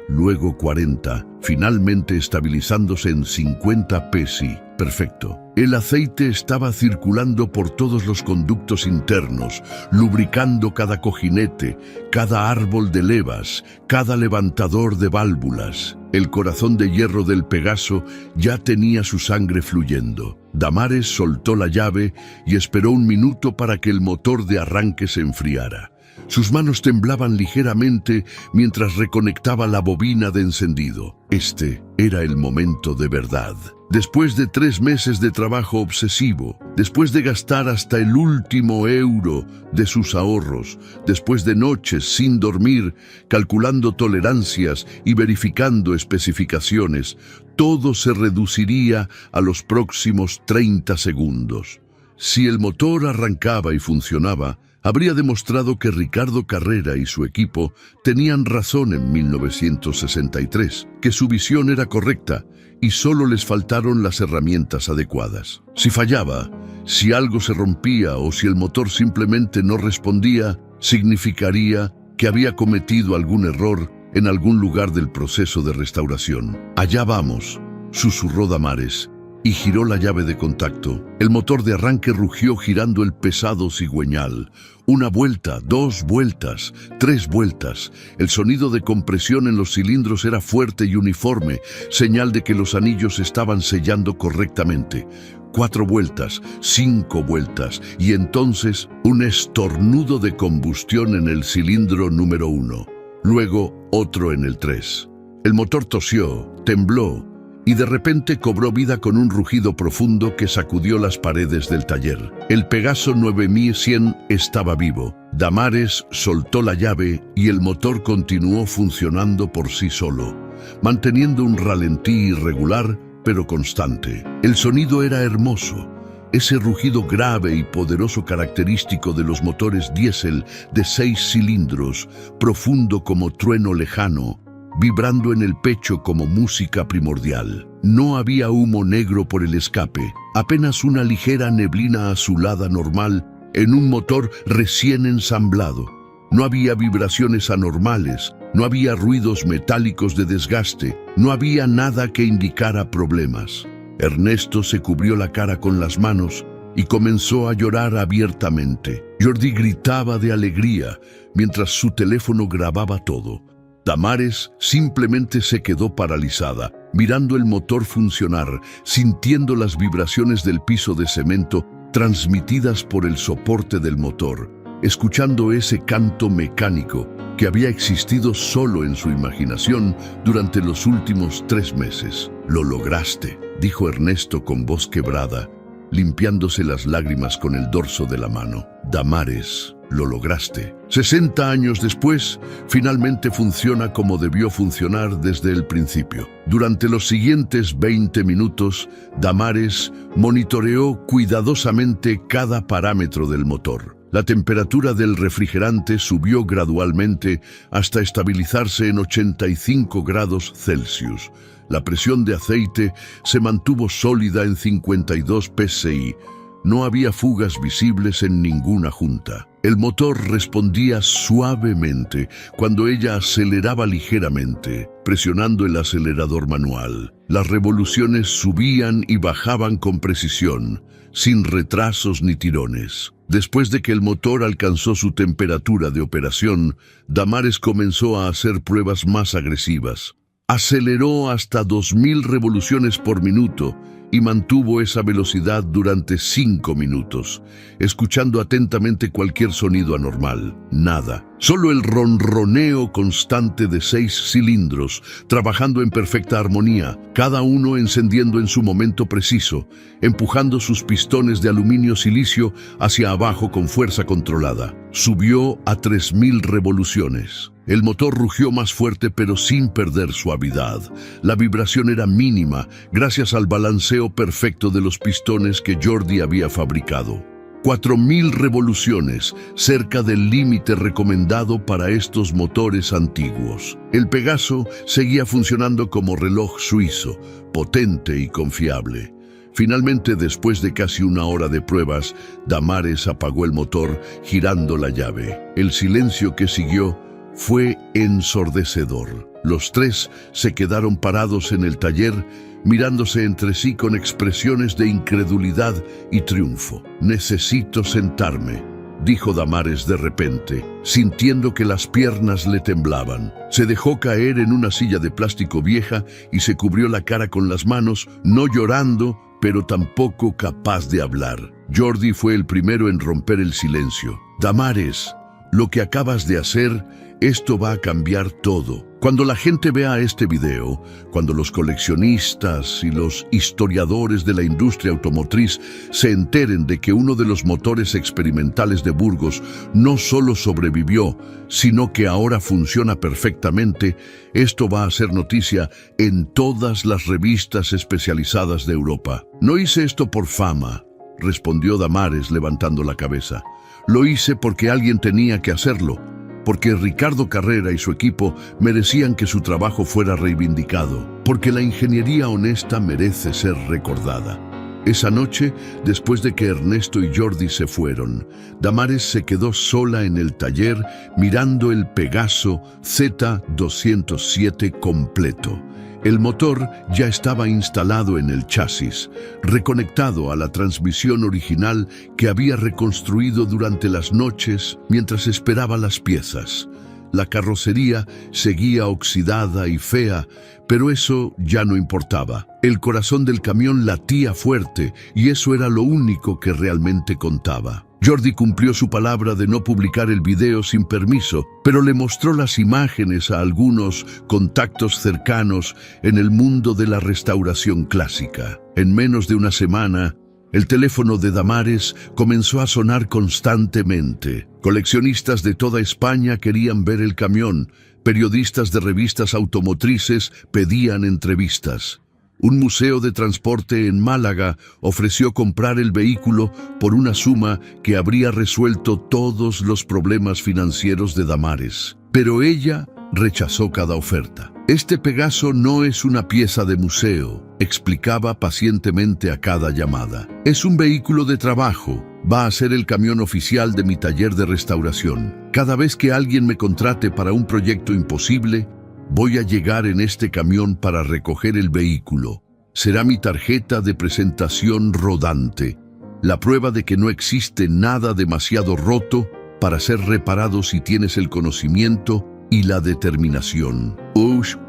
luego 40, finalmente estabilizándose en 50 psi. Perfecto. El aceite estaba circulando por todos los conductos internos, lubricando cada cojinete, cada árbol de levas, cada levantador de válvulas. El corazón de hierro del Pegaso ya tenía su sangre fluyendo. Damares soltó la llave y esperó un minuto para que el motor de arranque se enfriara. Sus manos temblaban ligeramente mientras reconectaba la bobina de encendido. Este era el momento de verdad. Después de 3 meses de trabajo obsesivo, después de gastar hasta el último euro de sus ahorros, después de noches sin dormir, calculando tolerancias y verificando especificaciones, todo se reduciría a los próximos 30 segundos. Si el motor arrancaba y funcionaba, habría demostrado que Ricardo Carrera y su equipo tenían razón en 1963, que su visión era correcta y solo les faltaron las herramientas adecuadas. Si fallaba, si algo se rompía o si el motor simplemente no respondía, significaría que había cometido algún error en algún lugar del proceso de restauración. Allá vamos, susurró Damares, y giró la llave de contacto. El motor de arranque rugió girando el pesado cigüeñal. 1 vuelta, 2 vueltas, 3 vueltas. El sonido de compresión en los cilindros era fuerte y uniforme, señal de que los anillos estaban sellando correctamente. 4 vueltas, 5 vueltas, y entonces un estornudo de combustión en el cilindro número 1. Luego otro en el 3. El motor tosió, tembló, y de repente cobró vida con un rugido profundo que sacudió las paredes del taller. El Pegaso 9100 estaba vivo. Damares soltó la llave y el motor continuó funcionando por sí solo, manteniendo un ralentí irregular pero constante. El sonido era hermoso, ese rugido grave y poderoso característico de los motores diésel de 6 cilindros, profundo como trueno lejano, vibrando en el pecho como música primordial. No había humo negro por el escape, apenas una ligera neblina azulada normal en un motor recién ensamblado. No había vibraciones anormales, no había ruidos metálicos de desgaste, no había nada que indicara problemas. Ernesto se cubrió la cara con las manos y comenzó a llorar abiertamente. Jordi gritaba de alegría mientras su teléfono grababa todo. Damares simplemente se quedó paralizada, mirando el motor funcionar, sintiendo las vibraciones del piso de cemento transmitidas por el soporte del motor, escuchando ese canto mecánico que había existido solo en su imaginación durante los últimos 3 meses. «Lo lograste», dijo Ernesto con voz quebrada, limpiándose las lágrimas con el dorso de la mano. Damares Lo lograste. 60 años después, finalmente funciona como debió funcionar desde el principio. Durante los siguientes 20 minutos, Damares monitoreó cuidadosamente cada parámetro del motor. La temperatura del refrigerante subió gradualmente hasta estabilizarse en 85 grados Celsius. La presión de aceite se mantuvo sólida en 52 psi. No había fugas visibles en ninguna junta. El motor respondía suavemente cuando ella aceleraba ligeramente, presionando el acelerador manual. Las revoluciones subían y bajaban con precisión, sin retrasos ni tirones. Después de que el motor alcanzó su temperatura de operación, Damares comenzó a hacer pruebas más agresivas. Aceleró hasta 2000 revoluciones por minuto y mantuvo esa velocidad durante 5 minutos, escuchando atentamente cualquier sonido anormal. Nada. Solo el ronroneo constante de 6 cilindros, trabajando en perfecta armonía, cada uno encendiendo en su momento preciso, empujando sus pistones de aluminio silicio hacia abajo con fuerza controlada. Subió a 3000 revoluciones. El motor rugió más fuerte pero sin perder suavidad. La vibración era mínima gracias al balanceo perfecto de los pistones que Jordi había fabricado. 4000 revoluciones, cerca del límite recomendado para estos motores antiguos. El Pegaso seguía funcionando como reloj suizo, potente y confiable. Finalmente, después de casi una hora de pruebas, Damares apagó el motor girando la llave. El silencio que siguió fue ensordecedor. Los tres se quedaron parados en el taller, mirándose entre sí con expresiones de incredulidad y triunfo. «Necesito sentarme», dijo Damares de repente, sintiendo que las piernas le temblaban. Se dejó caer en una silla de plástico vieja y se cubrió la cara con las manos, no llorando, pero tampoco capaz de hablar. Jordi fue el primero en romper el silencio. «Damares, lo que acabas de hacer, esto va a cambiar todo. Cuando la gente vea este video, cuando los coleccionistas y los historiadores de la industria automotriz se enteren de que uno de los motores experimentales de Burgos no solo sobrevivió, sino que ahora funciona perfectamente, esto va a ser noticia en todas las revistas especializadas de Europa». «No hice esto por fama», respondió Damares levantando la cabeza. «Lo hice porque alguien tenía que hacerlo, porque Ricardo Carrera y su equipo merecían que su trabajo fuera reivindicado, porque la ingeniería honesta merece ser recordada». Esa noche, después de que Ernesto y Jordi se fueron, Damares se quedó sola en el taller mirando el Pegaso Z207 completo. El motor ya estaba instalado en el chasis, reconectado a la transmisión original que había reconstruido durante las noches mientras esperaba las piezas. La carrocería seguía oxidada y fea, pero eso ya no importaba. El corazón del camión latía fuerte y eso era lo único que realmente contaba. Jordi cumplió su palabra de no publicar el video sin permiso, pero le mostró las imágenes a algunos contactos cercanos en el mundo de la restauración clásica. En menos de una semana, el teléfono de Damares comenzó a sonar constantemente. Coleccionistas de toda España querían ver el camión. Periodistas de revistas automotrices pedían entrevistas. Un museo de transporte en Málaga ofreció comprar el vehículo por una suma que habría resuelto todos los problemas financieros de Damares. Pero ella rechazó cada oferta. «Este Pegaso no es una pieza de museo», explicaba pacientemente a cada llamada. «Es un vehículo de trabajo. Va a ser el camión oficial de mi taller de restauración. Cada vez que alguien me contrate para un proyecto imposible, voy a llegar en este camión para recoger el vehículo. Será mi tarjeta de presentación rodante, la prueba de que no existe nada demasiado roto para ser reparado si tienes el conocimiento y la determinación».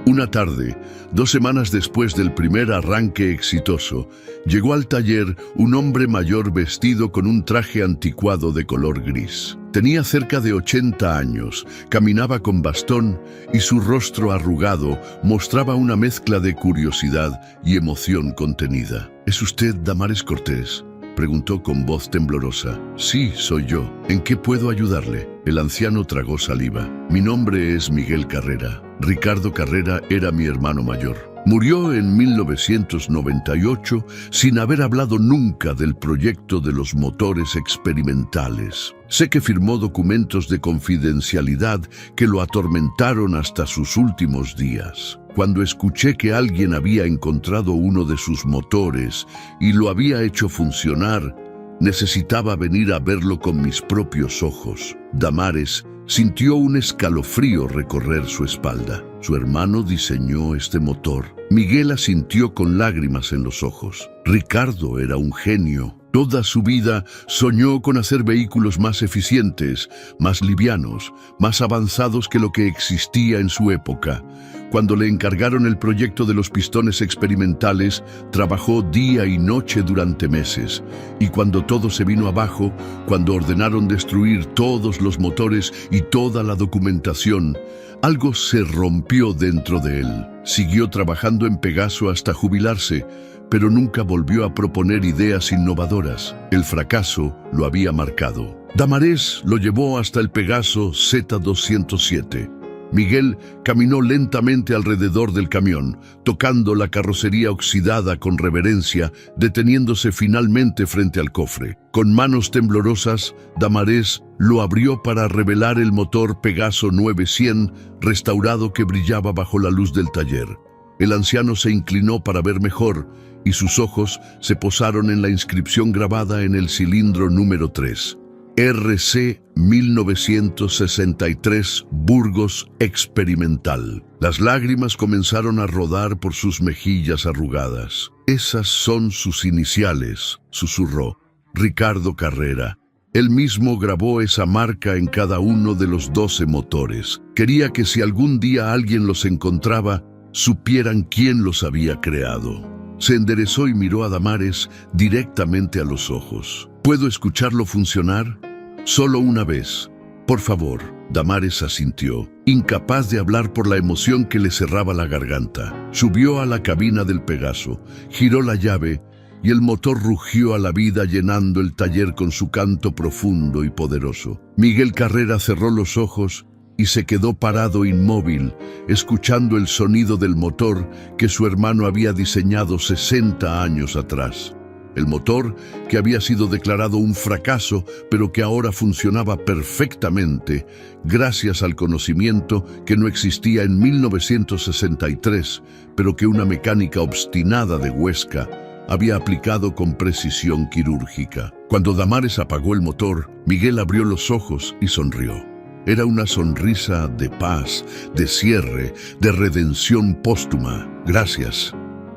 Una tarde, 2 semanas después del primer arranque exitoso, llegó al taller un hombre mayor vestido con un traje anticuado de color gris. Tenía cerca de 80 años, caminaba con bastón y su rostro arrugado mostraba una mezcla de curiosidad y emoción contenida. «¿Es usted Damares Cortés?», preguntó con voz temblorosa. Sí, soy yo. ¿En qué puedo ayudarle? El anciano tragó saliva. Mi nombre es Miguel Carrera. Ricardo Carrera era mi hermano mayor. Murió en 1998 sin haber hablado nunca del proyecto de los motores experimentales. Sé que firmó documentos de confidencialidad que lo atormentaron hasta sus últimos días. Cuando escuché que alguien había encontrado uno de sus motores y lo había hecho funcionar, necesitaba venir a verlo con mis propios ojos. Damares sintió un escalofrío recorrer su espalda. Su hermano diseñó este motor. Miguel asintió con lágrimas en los ojos. Ricardo era un genio. Toda su vida soñó con hacer vehículos más eficientes, más livianos, más avanzados que lo que existía en su época. Cuando le encargaron el proyecto de los pistones experimentales, trabajó día y noche durante meses. Y cuando todo se vino abajo, cuando ordenaron destruir todos los motores y toda la documentación, algo se rompió dentro de él. Siguió trabajando en Pegaso hasta jubilarse, pero nunca volvió a proponer ideas innovadoras. El fracaso lo había marcado. Damares lo llevó hasta el Pegaso Z207. Miguel caminó lentamente alrededor del camión, tocando la carrocería oxidada con reverencia, deteniéndose finalmente frente al cofre. Con manos temblorosas, Damares lo abrió para revelar el motor Pegaso 900 restaurado que brillaba bajo la luz del taller. El anciano se inclinó para ver mejor y sus ojos se posaron en la inscripción grabada en el cilindro número 3. RC 1963 Burgos Experimental. Las lágrimas comenzaron a rodar por sus mejillas arrugadas. Esas son sus iniciales, susurró. Ricardo Carrera. Él mismo grabó esa marca en cada uno de los 12 motores. Quería que si algún día alguien los encontraba, supieran quién los había creado. Se enderezó y miró a Damares directamente a los ojos. ¿Puedo escucharlo funcionar? Solo una vez. Por favor. Damares asintió, incapaz de hablar por la emoción que le cerraba la garganta. Subió a la cabina del Pegaso, giró la llave y el motor rugió a la vida llenando el taller con su canto profundo y poderoso. Miguel Carrera cerró los ojos y se quedó parado inmóvil, escuchando el sonido del motor que su hermano había diseñado 60 años atrás. El motor que había sido declarado un fracaso, pero que ahora funcionaba perfectamente, gracias al conocimiento que no existía en 1963, pero que una mecánica obstinada de Huesca había aplicado con precisión quirúrgica. Cuando Damares apagó el motor, Miguel abrió los ojos y sonrió. Era una sonrisa de paz, de cierre, de redención póstuma. Gracias,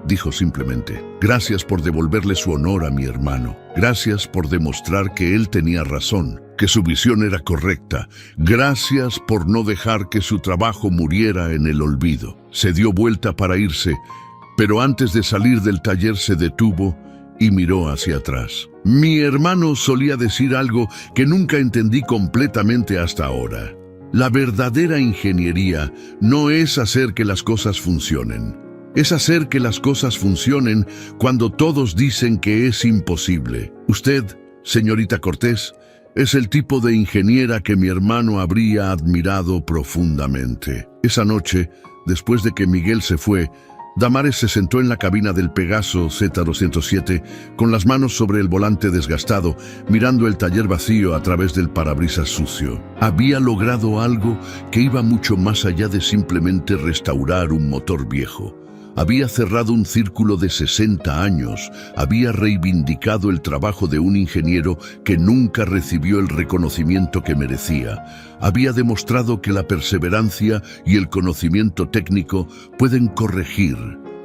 dijo simplemente. Gracias por devolverle su honor a mi hermano. Gracias por demostrar que él tenía razón, que su visión era correcta. Gracias por no dejar que su trabajo muriera en el olvido. Se dio vuelta para irse, pero antes de salir del taller se detuvo y miró hacia atrás. Mi hermano solía decir algo que nunca entendí completamente hasta ahora. La verdadera ingeniería no es hacer que las cosas funcionen. Es hacer que las cosas funcionen cuando todos dicen que es imposible. Usted, señorita Cortés, es el tipo de ingeniera que mi hermano habría admirado profundamente. Esa noche, después de que Miguel se fue, Damares se sentó en la cabina del Pegaso Z207 con las manos sobre el volante desgastado, mirando el taller vacío a través del parabrisas sucio. Había logrado algo que iba mucho más allá de simplemente restaurar un motor viejo. Había cerrado un círculo de 60 años, había reivindicado el trabajo de un ingeniero que nunca recibió el reconocimiento que merecía. Había demostrado que la perseverancia y el conocimiento técnico pueden corregir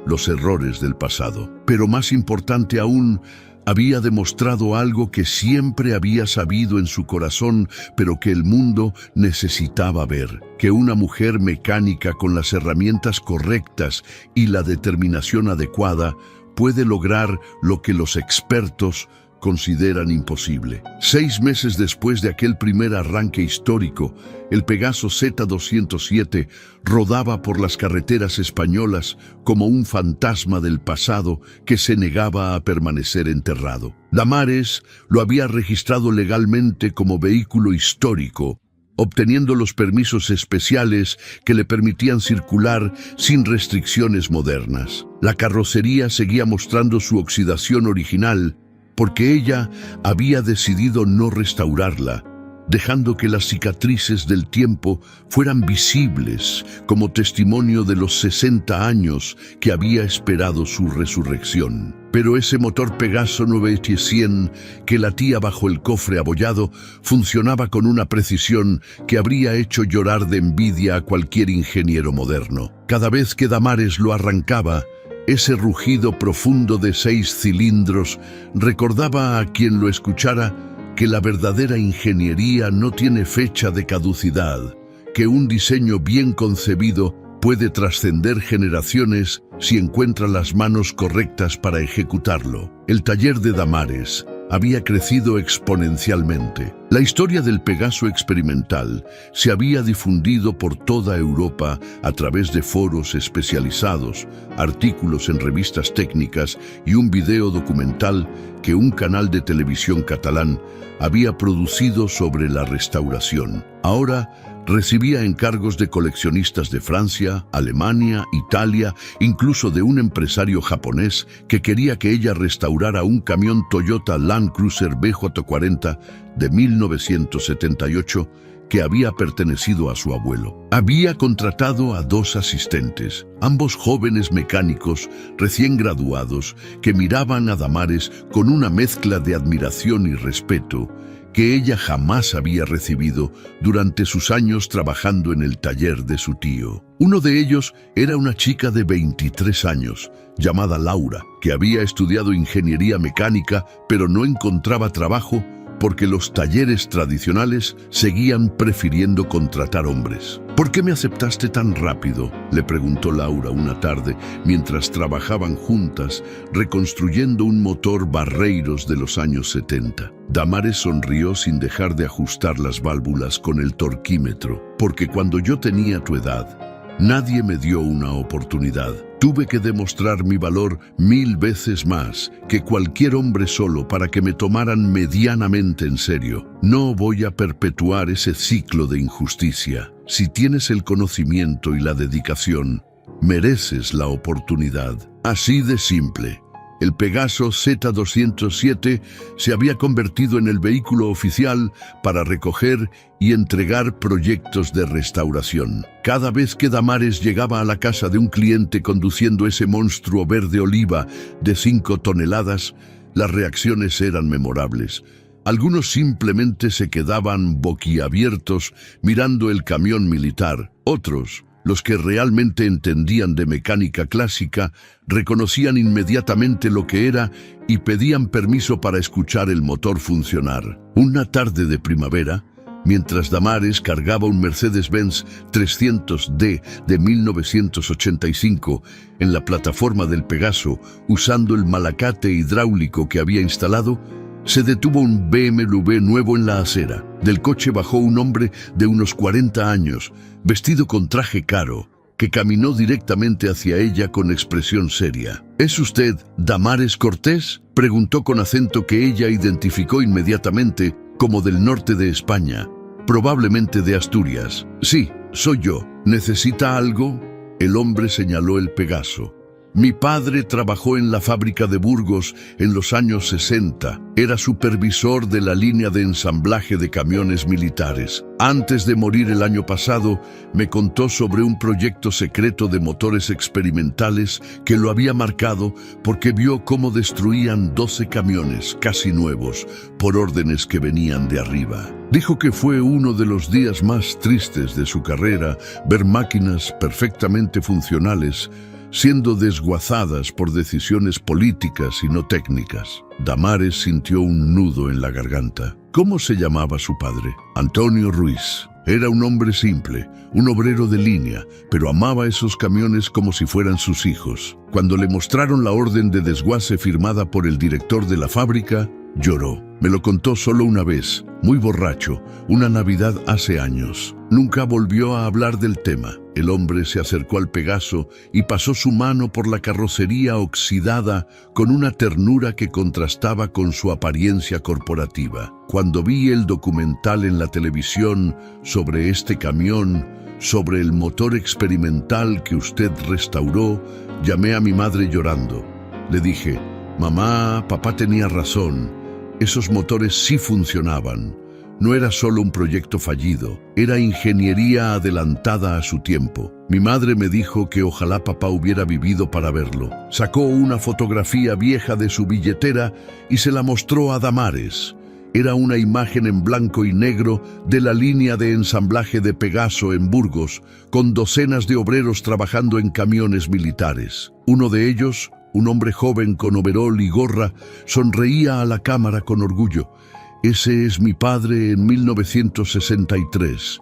los errores del pasado. Pero más importante aún, había demostrado algo que siempre había sabido en su corazón, pero que el mundo necesitaba ver: que una mujer mecánica con las herramientas correctas y la determinación adecuada puede lograr lo que los expertos consideran imposible. 6 meses después de aquel primer arranque histórico, el Pegaso Z207 rodaba por las carreteras españolas como un fantasma del pasado que se negaba a permanecer enterrado. Damares lo había registrado legalmente como vehículo histórico, obteniendo los permisos especiales que le permitían circular sin restricciones modernas. La carrocería seguía mostrando su oxidación original porque ella había decidido no restaurarla, dejando que las cicatrices del tiempo fueran visibles como testimonio de los 60 años que había esperado su resurrección. Pero ese motor Pegaso 900 que latía bajo el cofre abollado funcionaba con una precisión que habría hecho llorar de envidia a cualquier ingeniero moderno. Cada vez que Damares lo arrancaba, ese rugido profundo de 6 cilindros recordaba a quien lo escuchara que la verdadera ingeniería no tiene fecha de caducidad, que un diseño bien concebido puede trascender generaciones si encuentra las manos correctas para ejecutarlo. El taller de Damares había crecido exponencialmente. La historia del Pegaso experimental se había difundido por toda Europa a través de foros especializados, artículos en revistas técnicas y un video documental que un canal de televisión catalán había producido sobre la restauración. Ahora recibía encargos de coleccionistas de Francia, Alemania, Italia, incluso de un empresario japonés que quería que ella restaurara un camión Toyota Land Cruiser BJ40 de 1978 que había pertenecido a su abuelo. Había contratado a 2 asistentes, ambos jóvenes mecánicos recién graduados que miraban a Damares con una mezcla de admiración y respeto que ella jamás había recibido durante sus años trabajando en el taller de su tío. Uno de ellos era una chica de 23 años, llamada Laura, que había estudiado ingeniería mecánica, pero no encontraba trabajo porque los talleres tradicionales seguían prefiriendo contratar hombres. ¿Por qué me aceptaste tan rápido?, le preguntó Laura una tarde mientras trabajaban juntas reconstruyendo un motor Barreiros de los años 70. Damares sonrió sin dejar de ajustar las válvulas con el torquímetro. Porque cuando yo tenía tu edad, nadie me dio una oportunidad. Tuve que demostrar mi valor 1000 veces más que cualquier hombre solo para que me tomaran medianamente en serio. No voy a perpetuar ese ciclo de injusticia. Si tienes el conocimiento y la dedicación, mereces la oportunidad. Así de simple. El Pegaso Z207 se había convertido en el vehículo oficial para recoger y entregar proyectos de restauración. Cada vez que Damares llegaba a la casa de un cliente conduciendo ese monstruo verde oliva de 5 toneladas, las reacciones eran memorables. Algunos simplemente se quedaban boquiabiertos mirando el camión militar. Otros, los que realmente entendían de mecánica clásica, reconocían inmediatamente lo que era y pedían permiso para escuchar el motor funcionar. Una tarde de primavera, mientras Damares cargaba un Mercedes-Benz 300D de 1985 en la plataforma del Pegaso, usando el malacate hidráulico que había instalado, se detuvo un BMW nuevo en la acera. Del coche bajó un hombre de unos 40 años, vestido con traje caro, que caminó directamente hacia ella con expresión seria. ¿Es usted Damares Cortés?, preguntó con acento que ella identificó inmediatamente como del norte de España, probablemente de Asturias. Sí, soy yo. ¿Necesita algo? El hombre señaló el Pegaso. Mi padre trabajó en la fábrica de Burgos en los años 60. Era supervisor de la línea de ensamblaje de camiones militares. Antes de morir el año pasado, me contó sobre un proyecto secreto de motores experimentales que lo había marcado porque vio cómo destruían 12 camiones casi nuevos por órdenes que venían de arriba. Dijo que fue uno de los días más tristes de su carrera ver máquinas perfectamente funcionales siendo desguazadas por decisiones políticas y no técnicas. Damares sintió un nudo en la garganta. ¿Cómo se llamaba su padre? Antonio Ruiz. Era un hombre simple, un obrero de línea, pero amaba esos camiones como si fueran sus hijos. Cuando le mostraron la orden de desguace firmada por el director de la fábrica, lloró. Me lo contó solo una vez, muy borracho, una Navidad hace años. Nunca volvió a hablar del tema. El hombre se acercó al Pegaso y pasó su mano por la carrocería oxidada con una ternura que contrastaba con su apariencia corporativa. Cuando vi el documental en la televisión sobre este camión, sobre el motor experimental que usted restauró, llamé a mi madre llorando. Le dije: «Mamá, papá tenía razón. Esos motores sí funcionaban. No era solo un proyecto fallido, era ingeniería adelantada a su tiempo». Mi madre me dijo que ojalá papá hubiera vivido para verlo. Sacó una fotografía vieja de su billetera y se la mostró a Damares. Era una imagen en blanco y negro de la línea de ensamblaje de Pegaso en Burgos, con docenas de obreros trabajando en camiones militares. Uno de ellos, un hombre joven con overol y gorra, sonreía a la cámara con orgullo. «Ese es mi padre en 1963.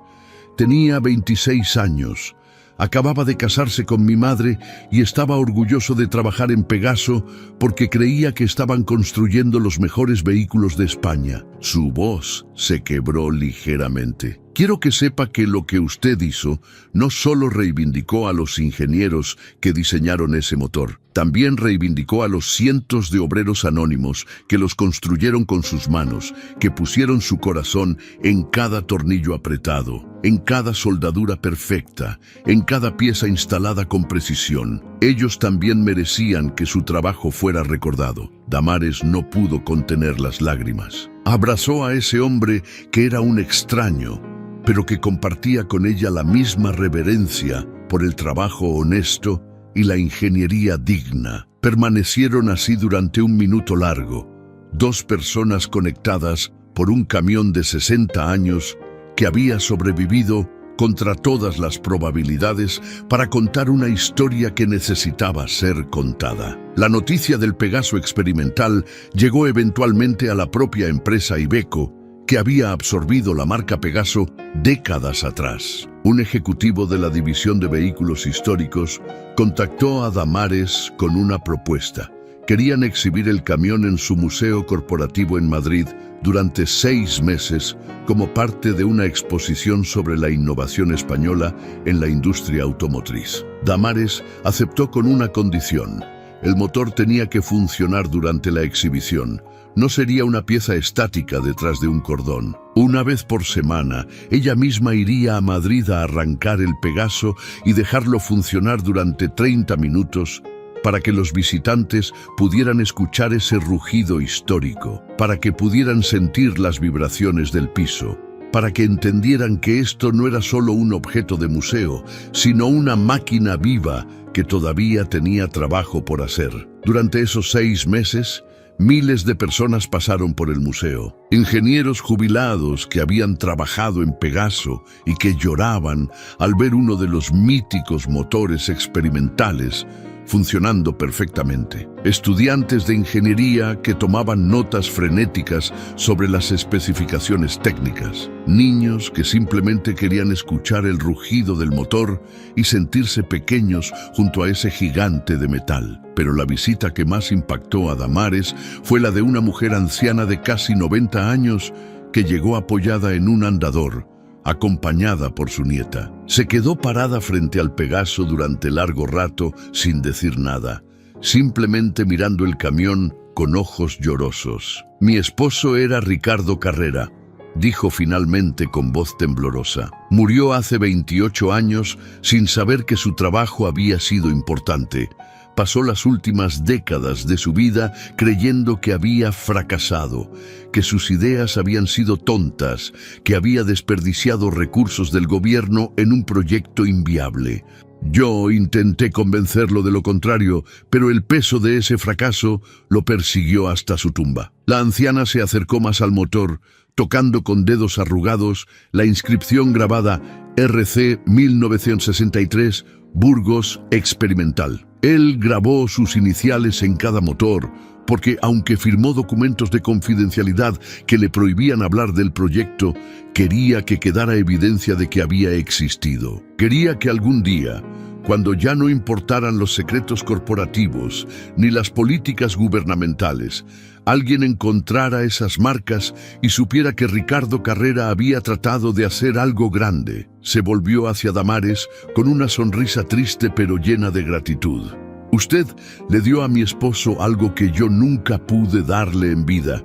Tenía 26 años. Acababa de casarse con mi madre y estaba orgulloso de trabajar en Pegaso porque creía que estaban construyendo los mejores vehículos de España». Su voz se quebró ligeramente. «Quiero que sepa que lo que usted hizo no solo reivindicó a los ingenieros que diseñaron ese motor, también reivindicó a los cientos de obreros anónimos que los construyeron con sus manos, que pusieron su corazón en cada tornillo apretado, en cada soldadura perfecta, en cada pieza instalada con precisión. Ellos también merecían que su trabajo fuera recordado». Damares no pudo contener las lágrimas. Abrazó a ese hombre que era un extraño, pero que compartía con ella la misma reverencia por el trabajo honesto y la ingeniería digna. Permanecieron así durante un minuto largo, dos personas conectadas por un camión de 60 años que había sobrevivido contra todas las probabilidades para contar una historia que necesitaba ser contada. La noticia del Pegaso experimental llegó eventualmente a la propia empresa Iveco, que había absorbido la marca Pegaso décadas atrás. Un ejecutivo de la división de vehículos históricos contactó a Damares con una propuesta. Querían exhibir el camión en su museo corporativo en Madrid durante 6 meses como parte de una exposición sobre la innovación española en la industria automotriz. Damares aceptó con una condición: el motor tenía que funcionar durante la exhibición. No sería una pieza estática detrás de un cordón. Una vez por semana, ella misma iría a Madrid a arrancar el Pegaso y dejarlo funcionar durante 30 minutos para que los visitantes pudieran escuchar ese rugido histórico, para que pudieran sentir las vibraciones del piso, para que entendieran que esto no era solo un objeto de museo, sino una máquina viva que todavía tenía trabajo por hacer. Durante esos 6 meses, miles de personas pasaron por el museo. Ingenieros jubilados que habían trabajado en Pegaso y que lloraban al ver uno de los míticos motores experimentales funcionando perfectamente. Estudiantes de ingeniería que tomaban notas frenéticas sobre las especificaciones técnicas. Niños que simplemente querían escuchar el rugido del motor y sentirse pequeños junto a ese gigante de metal. Pero la visita que más impactó a Damares fue la de una mujer anciana de casi 90 años que llegó apoyada en un andador, acompañada por su nieta. Se quedó parada frente al Pegaso durante largo rato sin decir nada, simplemente mirando el camión con ojos llorosos. «Mi esposo era Ricardo Carrera», dijo finalmente con voz temblorosa. «Murió hace 28 años sin saber que su trabajo había sido importante. Pasó las últimas décadas de su vida creyendo que había fracasado, que sus ideas habían sido tontas, que había desperdiciado recursos del gobierno en un proyecto inviable. Yo intenté convencerlo de lo contrario, pero el peso de ese fracaso lo persiguió hasta su tumba». La anciana se acercó más al motor, tocando con dedos arrugados la inscripción grabada RC 1963, Burgos Experimental. Él grabó sus iniciales en cada motor, porque aunque firmó documentos de confidencialidad que le prohibían hablar del proyecto, quería que quedara evidencia de que había existido. Quería que algún día, cuando ya no importaran los secretos corporativos ni las políticas gubernamentales, alguien encontrara esas marcas y supiera que Ricardo Carrera había tratado de hacer algo grande. Se volvió hacia Damares con una sonrisa triste pero llena de gratitud. Usted le dio a mi esposo algo que yo nunca pude darle en vida.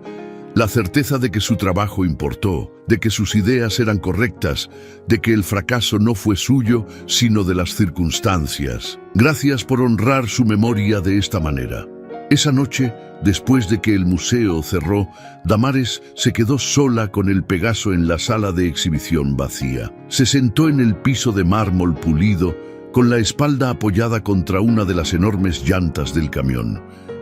La certeza de que su trabajo importó, de que sus ideas eran correctas, de que el fracaso no fue suyo, sino de las circunstancias. Gracias por honrar su memoria de esta manera. Esa noche, después de que el museo cerró, Damares se quedó sola con el Pegaso en la sala de exhibición vacía. Se sentó en el piso de mármol pulido, con la espalda apoyada contra una de las enormes llantas del camión,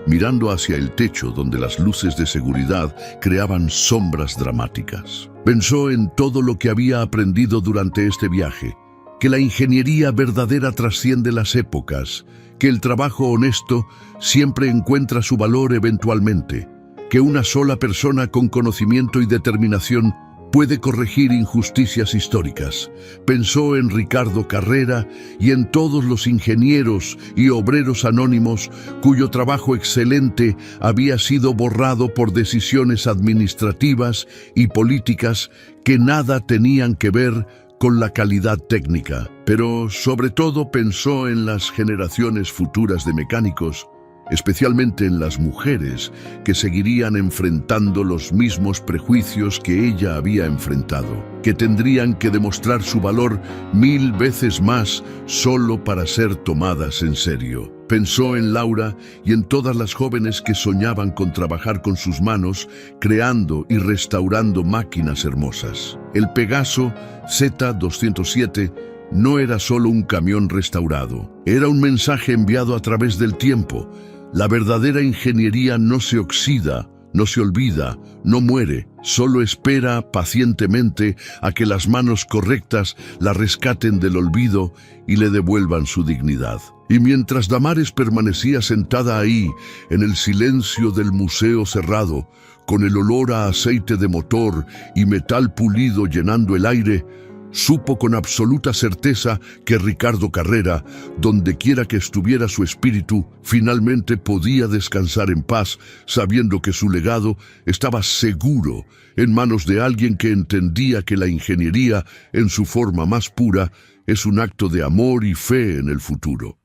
mirando hacia el techo donde las luces de seguridad creaban sombras dramáticas. Pensó en todo lo que había aprendido durante este viaje, que la ingeniería verdadera trasciende las épocas, que el trabajo honesto siempre encuentra su valor eventualmente, que una sola persona con conocimiento y determinación puede corregir injusticias históricas. Pensó en Ricardo Carrera y en todos los ingenieros y obreros anónimos cuyo trabajo excelente había sido borrado por decisiones administrativas y políticas que nada tenían que ver con la calidad técnica. Pero sobre todo pensó en las generaciones futuras de mecánicos, especialmente en las mujeres que seguirían enfrentando los mismos prejuicios que ella había enfrentado, que tendrían que demostrar su valor 1000 veces más solo para ser tomadas en serio. Pensó en Laura y en todas las jóvenes que soñaban con trabajar con sus manos, creando y restaurando máquinas hermosas. El Pegaso Z207 no era solo un camión restaurado, era un mensaje enviado a través del tiempo. La verdadera ingeniería no se oxida, no se olvida, no muere, solo espera pacientemente a que las manos correctas la rescaten del olvido y le devuelvan su dignidad. Y mientras Damares permanecía sentada ahí, en el silencio del museo cerrado, con el olor a aceite de motor y metal pulido llenando el aire, supo con absoluta certeza que Ricardo Carrera, donde quiera que estuviera su espíritu, finalmente podía descansar en paz, sabiendo que su legado estaba seguro en manos de alguien que entendía que la ingeniería, en su forma más pura, es un acto de amor y fe en el futuro.